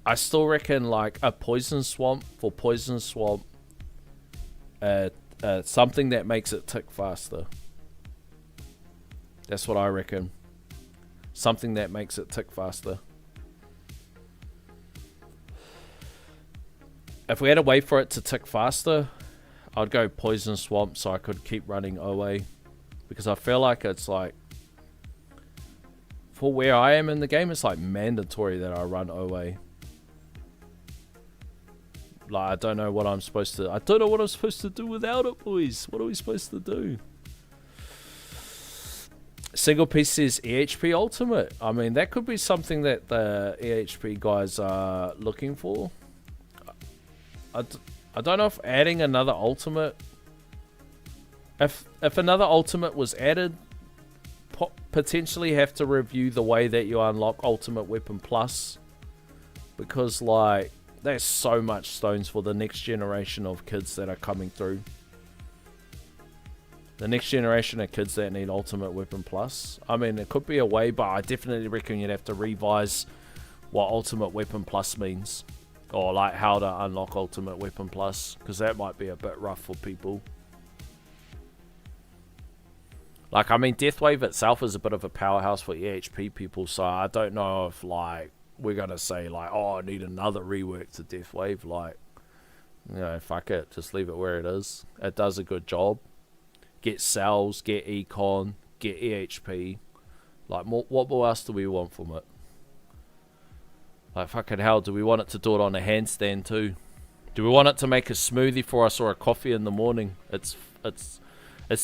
I still reckon like a poison swamp for poison swamp, something that makes it tick faster. That's what I reckon. Something that makes it tick faster. If we had a way for it to tick faster, I'd go poison swamp so I could keep running OA, because I feel like it's like for where I am in the game, it's like mandatory that I run OA. Like, I don't know what I'm supposed to... I don't know what I'm supposed to do without it, boys. What are we supposed to do? Single piece says EHP Ultimate. I mean, that could be something that the EHP guys are looking for. I don't know if adding another Ultimate... If another Ultimate was added, potentially have to review the way that you unlock Ultimate Weapon Plus. Because, like... There's so much stones for the next generation of kids that are coming through. The next generation of kids that need Ultimate Weapon Plus. I mean, it could be a way, but I definitely reckon you'd have to revise what Ultimate Weapon Plus means. Or like how to unlock Ultimate Weapon Plus. Because that might be a bit rough for people. Like, I mean, Deathwave itself is a bit of a powerhouse for EHP people. So I don't know if, like... we're gonna say like, oh, I need another rework to Deathwave. Like, you know, fuck it, just leave it where it is. It does a good job. Get cells, get econ, get EHP. Like, what more else do we want from it? Like, fucking hell, do we want it to do it on a handstand too? Do we want it to make a smoothie for us or a coffee in the morning? It's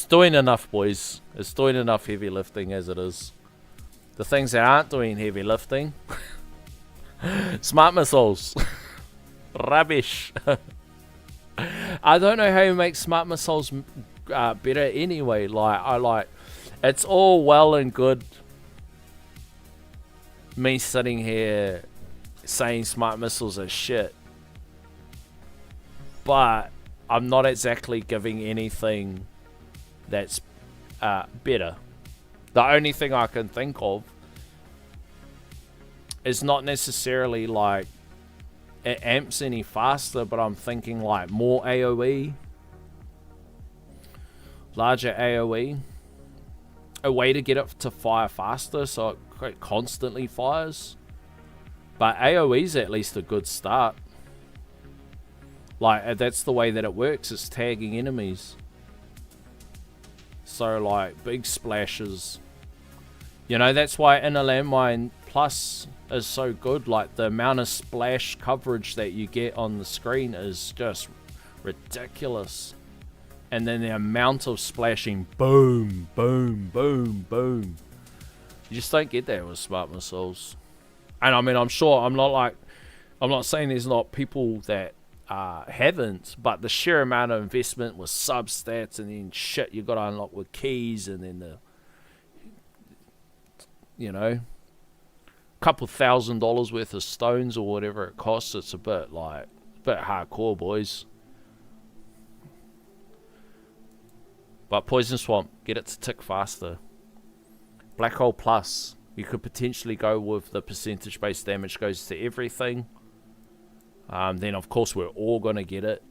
doing enough, boys. It's doing enough heavy lifting as it is. The things that aren't doing heavy lifting. Smart missiles. Rubbish. I don't know how you make smart missiles better anyway. Like, it's all well and good me sitting here saying smart missiles are shit, but I'm not exactly giving anything that's better. The only thing I can think of is not necessarily like it amps any faster, but I'm thinking like more AoE. larger AoE, a way to get it to fire faster so it constantly fires. But AoE's at least a good start. Like, that's the way that it works, it's tagging enemies. So, like, big splashes. You know, that's why Inner Landmine Plus is so good. Like, the amount of splash coverage that you get on the screen is just ridiculous. And then the amount of splashing, boom, boom, boom, boom. You just don't get that with Smart Missiles. And I mean, I'm sure, I'm not saying there's not people that haven't, but the sheer amount of investment with substats and then shit you got to unlock with keys, and then the, you know, couple $1,000 worth of stones or whatever it costs, it's a bit hardcore, boys. But Poison Swamp, get it to tick faster. Black Hole Plus, you could potentially go with the percentage based damage goes to everything. Then of course we're all going to get it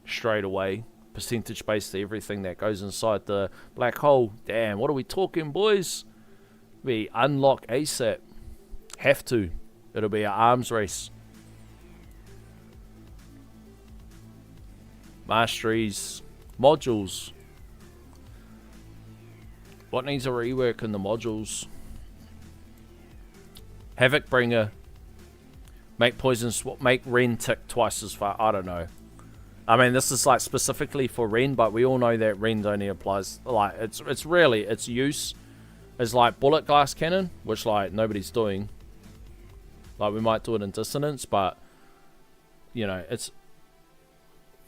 straight away. Percentage based to everything that goes inside the black hole. Damn, what are we talking, boys? We unlock ASAP. Have to. It'll be an arms race. Masteries. Modules. What needs a rework in the modules? Havoc Bringer. Make Poison Swamp. Make Ren tick twice as far. I don't know. I mean, this is like specifically for Ren, but we all know that Ren only applies. Like, it's really, its use is like Bullet Glass Cannon, which like nobody's doing. Like, we might do it in Dissonance, but you know, it's,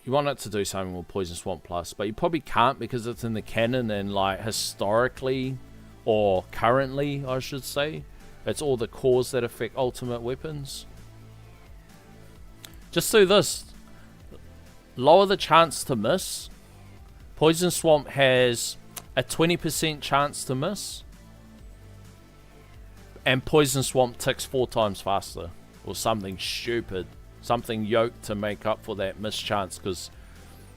you want it to do something with Poison Swamp Plus, but you probably can't because it's in the canon, and like historically, or currently I should say, it's all the cores that affect ultimate weapons. Just do this. Lower the chance to miss. Poison Swamp has a 20% chance to miss. And Poison Swamp ticks 4 times faster. Or something stupid. Something yoked to make up for that miss chance. Because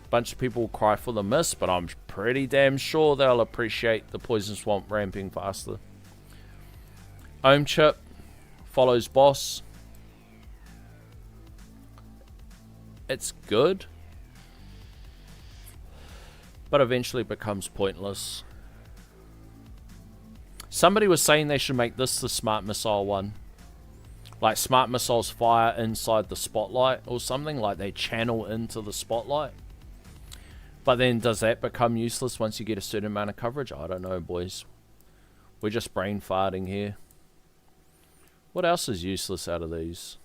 a bunch of people will cry for the miss. But I'm pretty damn sure they'll appreciate the Poison Swamp ramping faster. Ohm Chip follows boss. It's good, but eventually becomes pointless. Somebody was saying they should make this the Smart Missile one. Like Smart Missiles fire inside the spotlight or something, like they channel into the spotlight. But then does that become useless once you get a certain amount of coverage? I don't know, boys. We're just brain farting here. What else is useless out of these?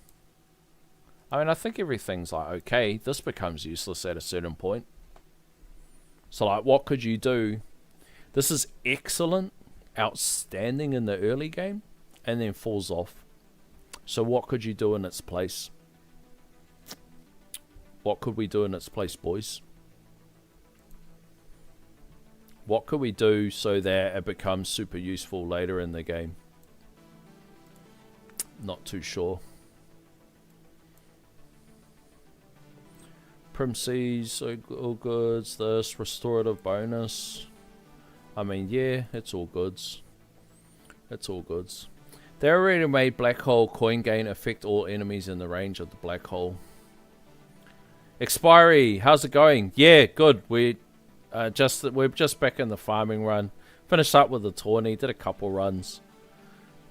I mean, I think everything's like okay. This becomes useless at a certain point. So like, what could you do? This is excellent, outstanding in the early game, and then falls off. So what could you do in its place? What could we do in its place, boys? What could we do so that it becomes super useful later in the game? Not too sure. Primseas, all goods. This restorative bonus. I mean, yeah, it's all goods. It's all goods. They already made black hole coin gain affect all enemies in the range of the black hole. Expiry, how's it going? Yeah, good. We're just back in the farming run. Finished up with the tourney. Did a couple runs.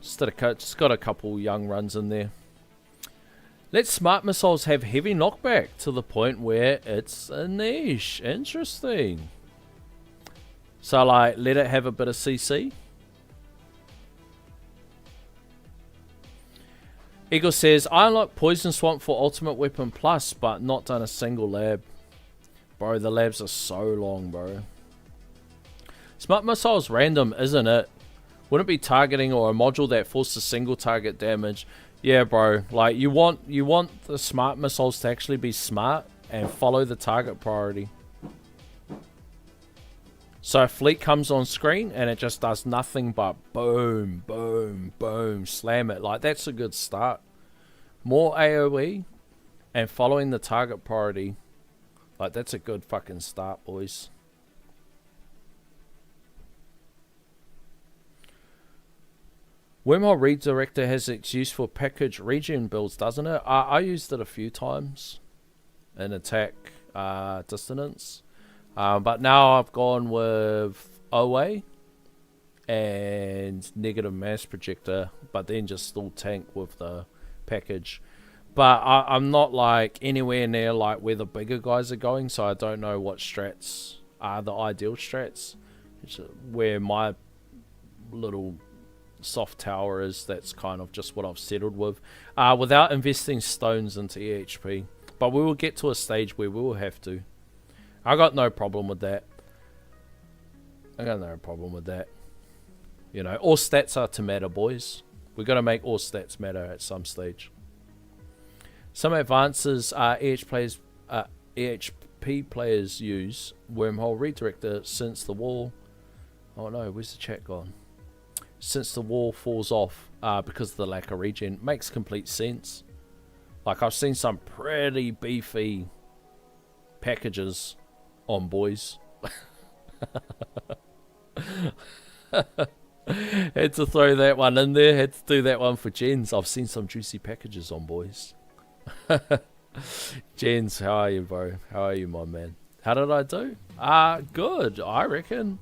Just got a couple young runs in there. Let Smart Missiles have heavy knockback to the point where it's a niche. Interesting. So, like, let it have a bit of CC. Eagle says, I unlocked Poison Swamp for Ultimate Weapon Plus, but not done a single lab. Bro, the labs are so long, bro. Smart Missile's random, isn't it? Wouldn't it be targeting or a module that forces single target damage? Yeah, bro. Like, you want the Smart Missiles to actually be smart and follow the target priority. So a fleet comes on screen and it just does nothing but boom, boom, boom, slam it. Like, that's a good start. More AoE and following the target priority. Like, that's a good fucking start, boys. Wormhole Redirector has its use for package regen builds, doesn't it? I used it a few times in attack dissonance. But now I've gone with OA and negative mass projector, but then just still tank with the package. But I'm not like anywhere near like where the bigger guys are going, so I don't know what strats are the ideal strats. It's where my little soft tower is, that's kind of just what I've settled with, without investing stones into EHP. But we will get to a stage where we will have to. I got no problem with that. You know, all stats are to matter, boys. We're going to make all stats matter at some stage. Some advances EHP players use Wormhole Redirector since the wall... Oh no, where's the chat gone? Since the wall falls off because of the lack of regen. Makes complete sense. Like, I've seen some pretty beefy packages on boys. Had to throw that one in there. Had to do that one for Jens. I've seen some juicy packages on boys. Jens, how are you, bro? How are you, my man? How did I do? Good, I reckon.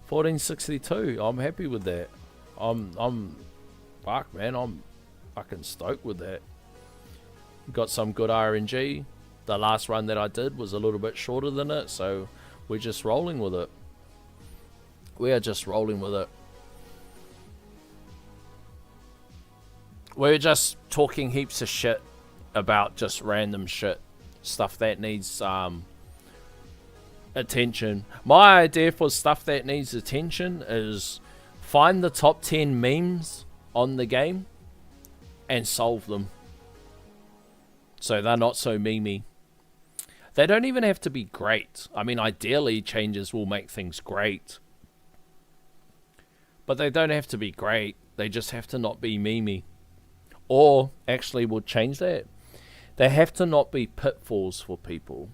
1462. I'm happy with that. Fuck, man. I'm fucking stoked with that. Got some good RNG. The last run that I did was a little bit shorter than it, so we're just rolling with it. We are just rolling with it. We're just talking heaps of shit about just random shit. Stuff that needs attention. My idea for stuff that needs attention is find the top 10 memes on the game and solve them. So they're not so memey. They don't even have to be great. I mean, ideally, changes will make things great. But they don't have to be great. They just have to not be memey. Or, actually, we'll change that. They have to not be pitfalls for people.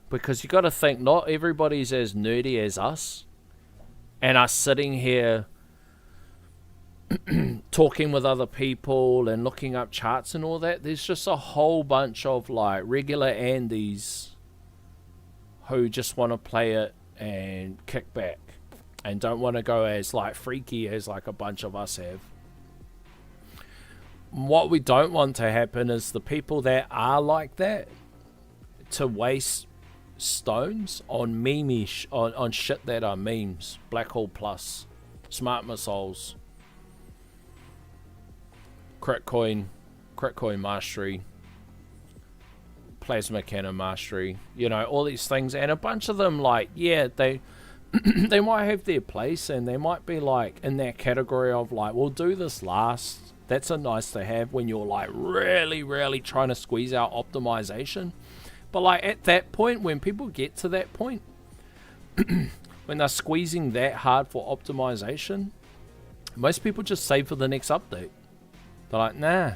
Because you got to think, not everybody's as nerdy as us. And us sitting here talking with other people and looking up charts and all that. There's just a whole bunch of like regular Andies who just want to play it and kick back and don't want to go as like freaky as like a bunch of us have. What we don't want to happen is the people that are like that to waste stones on on shit that are memes. Black Hole Plus, Smart Missiles, Crit Coin Mastery, Plasma Cannon Mastery, you know, all these things, and a bunch of them, like, yeah, they they might have their place and they might be like in that category of like, we'll do this last. That's a nice to have when you're like really trying to squeeze out optimization. But like at that point, when people get to that point, when they're squeezing that hard for optimization, most people just save for the next update. They're like, nah,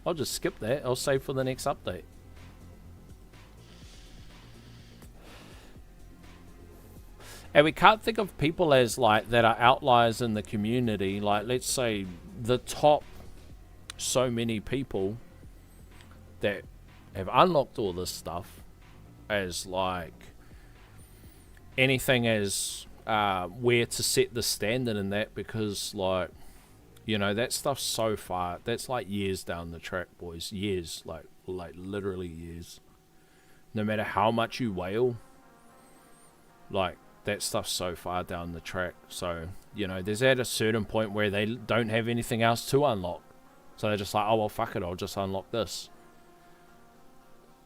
I'll just skip that. I'll save for the next update. And we can't think of people as like that are outliers in the community. Like, let's say the top so many people that have unlocked all this stuff as like anything as where to set the standard in that, because like, you know, that stuff's so far, that's like years down the track, boys. Years, like literally years. No matter how much you wail, like that stuff's so far down the track. So, you know, there's at a certain point where they don't have anything else to unlock. So they're just like, oh well, fuck it, I'll just unlock this.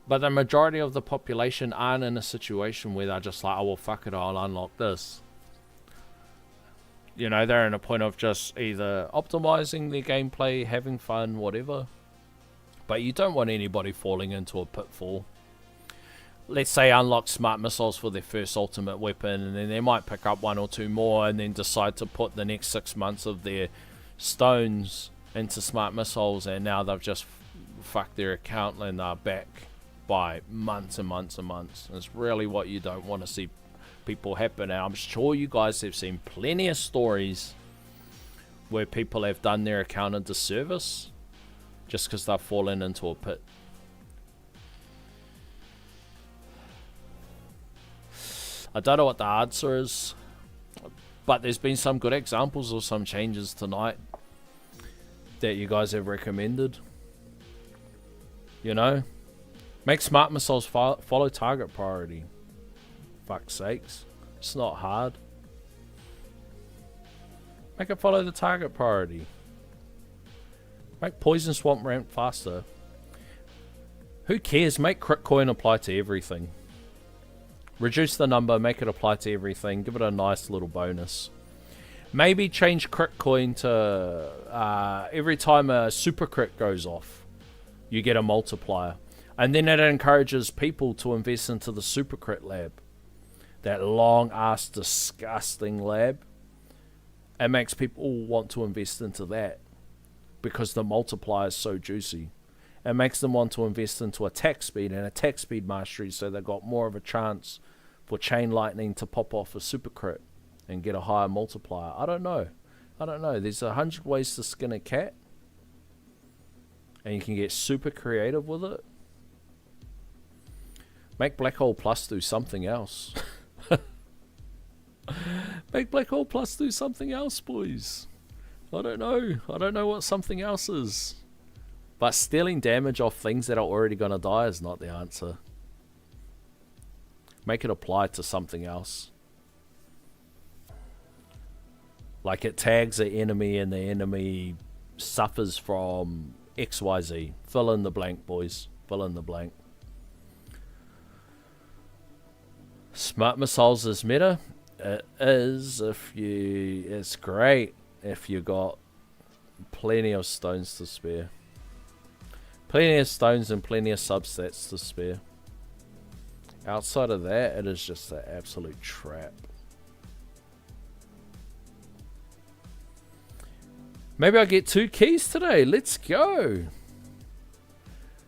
But the majority of the population aren't in a situation where they're just like, oh well, fuck it, I'll unlock this. You know, they're in a point of just either optimizing their gameplay, having fun, whatever. But you don't want anybody falling into a pitfall. Let's say unlock Smart Missiles for their first ultimate weapon, and then they might pick up one or two more and then decide to put the next 6 months of their stones into Smart Missiles, and now they've just fucked their account and they're back by months and months and months. And it's really what you don't want to see people happen. And I'm sure you guys have seen plenty of stories where people have done their account a disservice just because they've fallen into a pit. I don't know what the answer is, but there's been some good examples of some changes tonight that you guys have recommended. You know, make smart missiles follow target priority. Fuck's sakes, it's not hard. Make it follow the target priority. Make poison swamp ramp faster. Who cares? Make crit coin apply to everything. Reduce the number, make it apply to everything. Give it a nice little bonus. Maybe change crit coin to every time a super crit goes off, you get a multiplier. And then it encourages people to invest into the super crit lab. That long ass disgusting lab. It makes people want to invest into that because the multiplier is so juicy. It makes them want to invest into attack speed and attack speed mastery, so they've got more of a chance for chain lightning to pop off a super crit and get a higher multiplier. I don't know. There's 100 ways to skin a cat, and you can get super creative with it. Make Black Hole Plus do something else. Make Black Hole Plus do something else, boys. I don't know what something else is. But stealing damage off things that are already going to die is not the answer. Make it apply to something else. Like it tags an enemy and the enemy suffers from XYZ. Fill in the blank, boys. Fill in the blank. Smart missiles is meta. It is if you... It's great if you got plenty of stones to spare. Plenty of stones and plenty of substats to spare. Outside of that, it is just an absolute trap. Maybe I get 2 keys today. Let's go.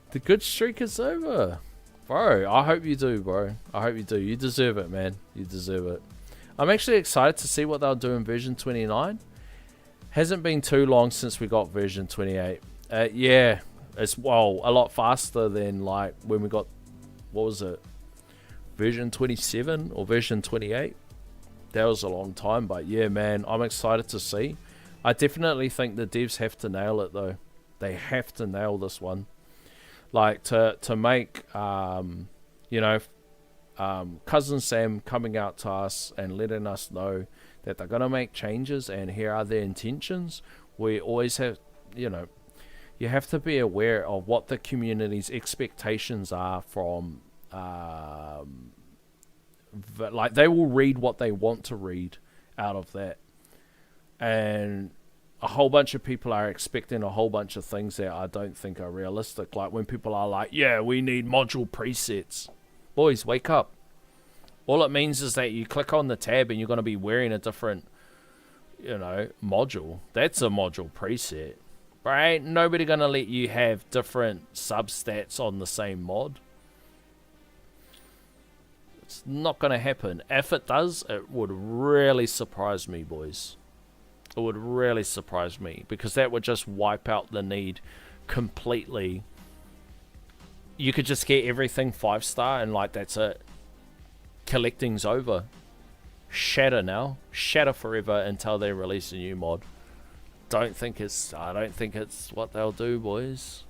The good streak is over. Bro, I hope you do, bro. I hope you do. You deserve it, man. You deserve it. I'm actually excited to see what they'll do in version 29. Hasn't been too long since we got version 28. Yeah, it's, well, a lot faster than like when we got, what was it? Version 27 or version 28. That was a long time, but yeah, man, I'm excited to see. I definitely think the devs have to nail it though. They have to nail this one. Like to make, you know, Cousin Sam coming out to us and letting us know that they're going to make changes and here are their intentions. We always have, you know, you have to be aware of what the community's expectations are from, like they will read what they want to read out of that. And a whole bunch of people are expecting a whole bunch of things that I don't think are realistic. Like when people are like, yeah, we need module presets. Boys, wake up. All it means is that you click on the tab and you're going to be wearing a different, you know, module. That's a module preset. Right? Nobody going to let you have different substats on the same mod. It's not going to happen. If it does, it would really surprise me, boys. It would really surprise me because that would just wipe out the need completely. You could just get everything 5-star and like that's it. Collecting's over. Shatter now. Shatter forever until they release a new mod. I don't think it's what they'll do, boys.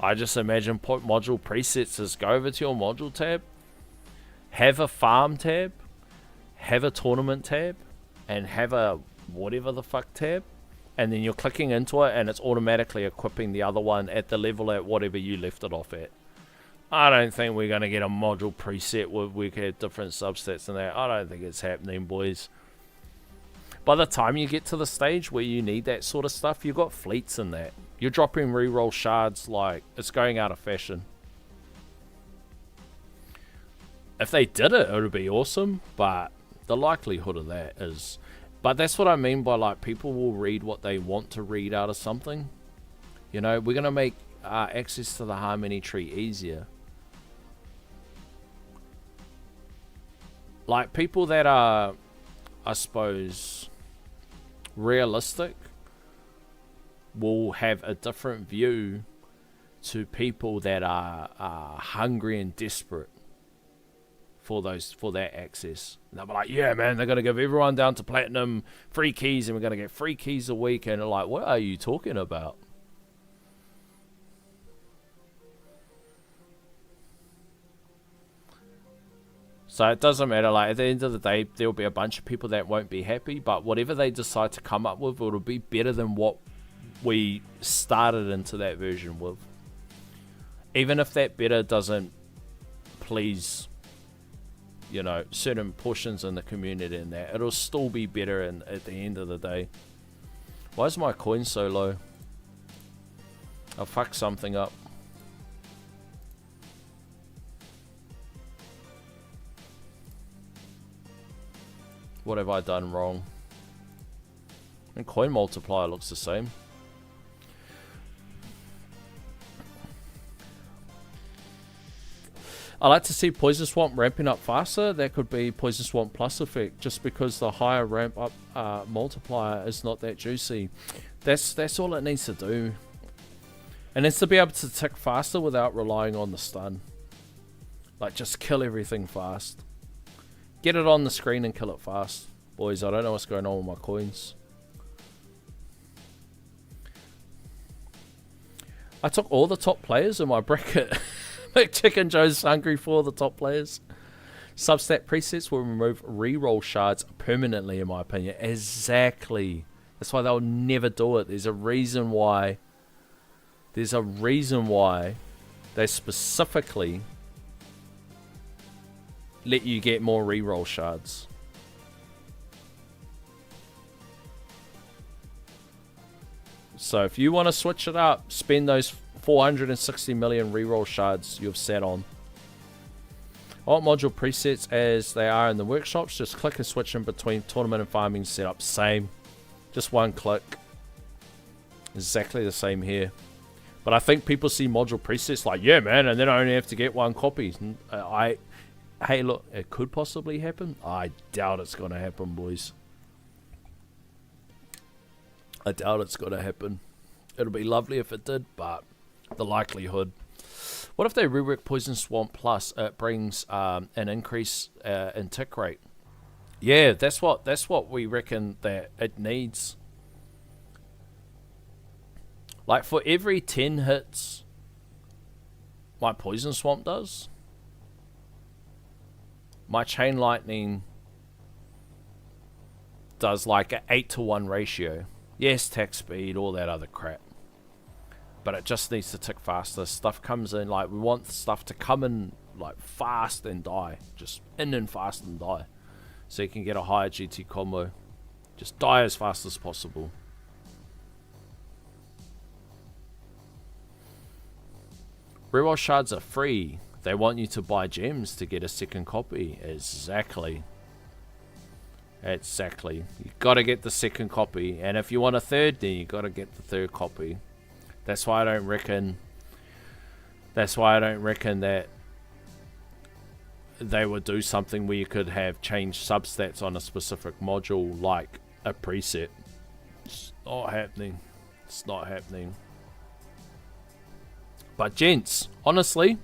I just imagine put module presets as go over to your module tab, have a farm tab, have a tournament tab, and have a whatever the fuck tab, and then you're clicking into it and it's automatically equipping the other one at the level at whatever you left it off at. I don't think we're going to get a module preset where we get different substats and that. I don't think it's happening, boys. By the time you get to the stage where you need that sort of stuff, you've got fleets in that. You're dropping reroll shards like it's going out of fashion. If they did it, it would be awesome, but the likelihood of that is... But that's what I mean by like people will read what they want to read out of something. You know, we're going to make access to the Harmony tree easier. Like people that are, I suppose, realistic will have a different view to people that are hungry and desperate for that access. And they'll be like, yeah, man, they're going to give everyone down to platinum free keys, and we're going to get free keys a week. And they're like, what are you talking about? So it doesn't matter. Like, at the end of the day, there'll be a bunch of people that won't be happy, but whatever they decide to come up with, it'll be better than what we started into that version with. Even if that better doesn't please, you know, certain portions in the community, and that, it'll still be better at the end of the day. Why is my coin so low? I'll fuck something up. What have I done wrong? And coin multiplier looks the same. I like to see Poison Swamp ramping up faster. That could be Poison Swamp Plus effect, just because the higher ramp up multiplier is not that juicy. That's all it needs to do. It needs to be able to tick faster without relying on the stun. Like, just kill everything fast. Get it on the screen and kill it fast. Boys, I don't know what's going on with my coins. I took all the top players in my bracket. Chicken Joe's hungry for the top players. Substat presets will remove reroll shards permanently, in my opinion. Exactly. That's why they'll never do it. There's a reason why. There's a reason why they specifically let you get more reroll shards. So if you want to switch it up, spend those 460 million reroll shards you've sat on. I want module presets as they are in the workshops. Just click and switch in between tournament and farming setup. Same. Just one click. Exactly the same here. But I think people see module presets like, yeah, man, and then I only have to get one copy. Hey, look, it could possibly happen. I doubt it's going to happen, boys. I doubt it's going to happen. It'll be lovely if it did, but the likelihood. What if they rework Poison Swamp Plus? It brings an increase in tick rate. Yeah, that's what we reckon that it needs. Like, for every 10 hits my Poison Swamp does, my Chain Lightning does like an 8-to-1 ratio. Yes, attack speed, all that other crap. But it just needs to tick faster. Stuff comes in, like, we want stuff to come in like fast and die. Just in and fast and die. So you can get a higher GT combo. Just die as fast as possible. Reroll shards are free. They want you to buy gems to get a second copy. Exactly. Exactly. You gotta get the second copy. And if you want a third, then you gotta get the third copy. That's why I don't reckon that they would do something where you could have changed substats on a specific module like a preset. It's not happening. It's not happening. But gents, honestly,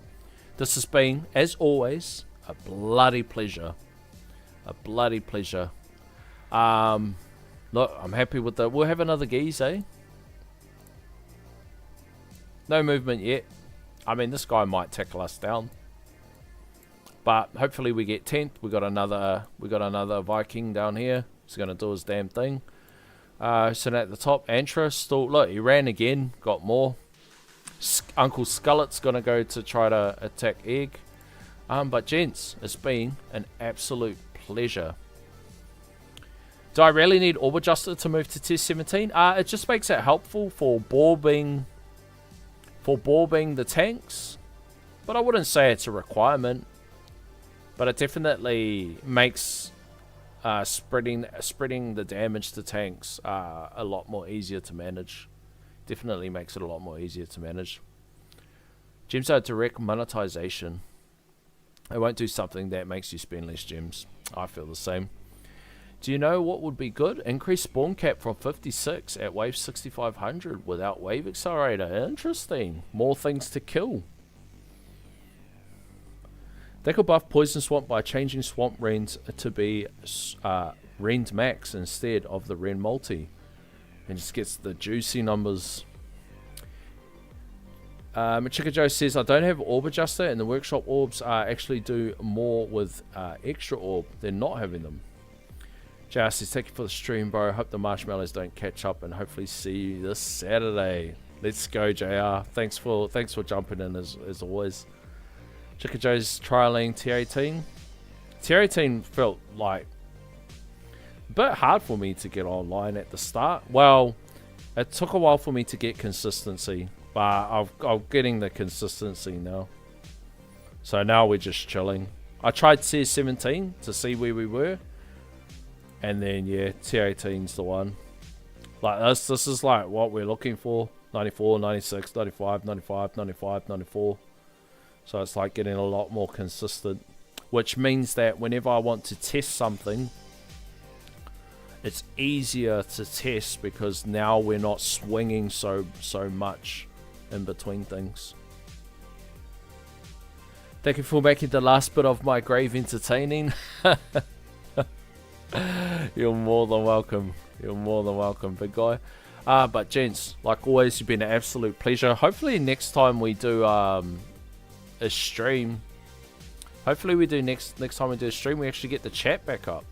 this has been, as always, a bloody pleasure. A bloody pleasure. Look, I'm happy with that. We'll have another geese, eh? No movement yet. I mean, this guy might tackle us down. But hopefully we get 10th. We got another Viking down here. He's gonna do his damn thing. Sitting at the top, Antra still, look, he ran again, got more. Uncle Skullet's gonna go to try to attack Egg. But gents, it's been an absolute pleasure. Do I really need Orb Adjuster to move to tier 17? It just makes it helpful for borbing the tanks. But I wouldn't say it's a requirement. But it definitely makes spreading the damage to tanks a lot more easier to manage. Definitely makes it a lot more easier to manage. Gems are direct monetization. It won't do something that makes you spend less gems. I feel the same. Do you know what would be good? Increase spawn cap from 56 at wave 6500 without wave accelerator. Interesting. More things to kill. They could buff Poison Swamp by changing Swamp Rend to be Rend Max instead of the Rend Multi. And just gets the juicy numbers. Machika Joe says, I don't have Orb Adjuster, and the Workshop Orbs actually do more with Extra Orb than not having them. JR says, thank you for the stream, bro. Hope the marshmallows don't catch up, and hopefully see you this Saturday. Let's go, JR. Thanks for jumping in as always. Chicka Joe's trialing T18. T18 felt like a bit hard for me to get online at the start. Well, it took a while for me to get consistency, but I'm getting the consistency now. So now we're just chilling. I tried CS17 to see where we were, and then yeah, T18's the one. Like this is like what we're looking for. 94, 96, 95, 95, 95, 94. So it's like getting a lot more consistent, which means that whenever I want to test something, it's easier to test because now we're not swinging so much in between things. Thank you for making the last bit of my grave entertaining. You're more than welcome. You're more than welcome, big guy. But gents, like always, you've been an absolute pleasure. Hopefully next time we do a stream, hopefully we do next time we do a stream, we actually get the chat back up.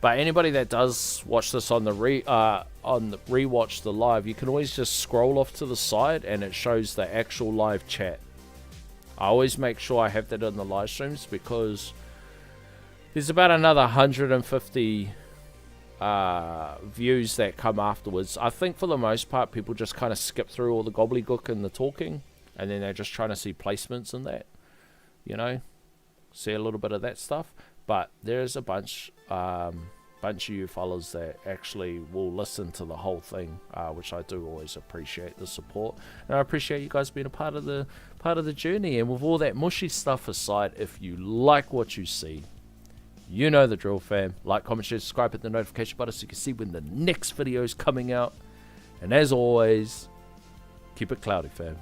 But anybody that does watch this on the rewatch the live, you can always just scroll off to the side and it shows the actual live chat. I always make sure I have that in the live streams because there's about another 150 views that come afterwards. I think for the most part people just kind of skip through all the gobbledygook and the talking, and then they're just trying to see placements and that, you know, see a little bit of that stuff. But there's a bunch of you fellas that actually will listen to the whole thing, which I do always appreciate the support, and I appreciate you guys being a part of the journey. And with all that mushy stuff aside, if you like what you see, you know the drill, fam. Like, comment, share, subscribe, hit the notification button so you can see when the next video is coming out. And as always, keep it cloudy, fam.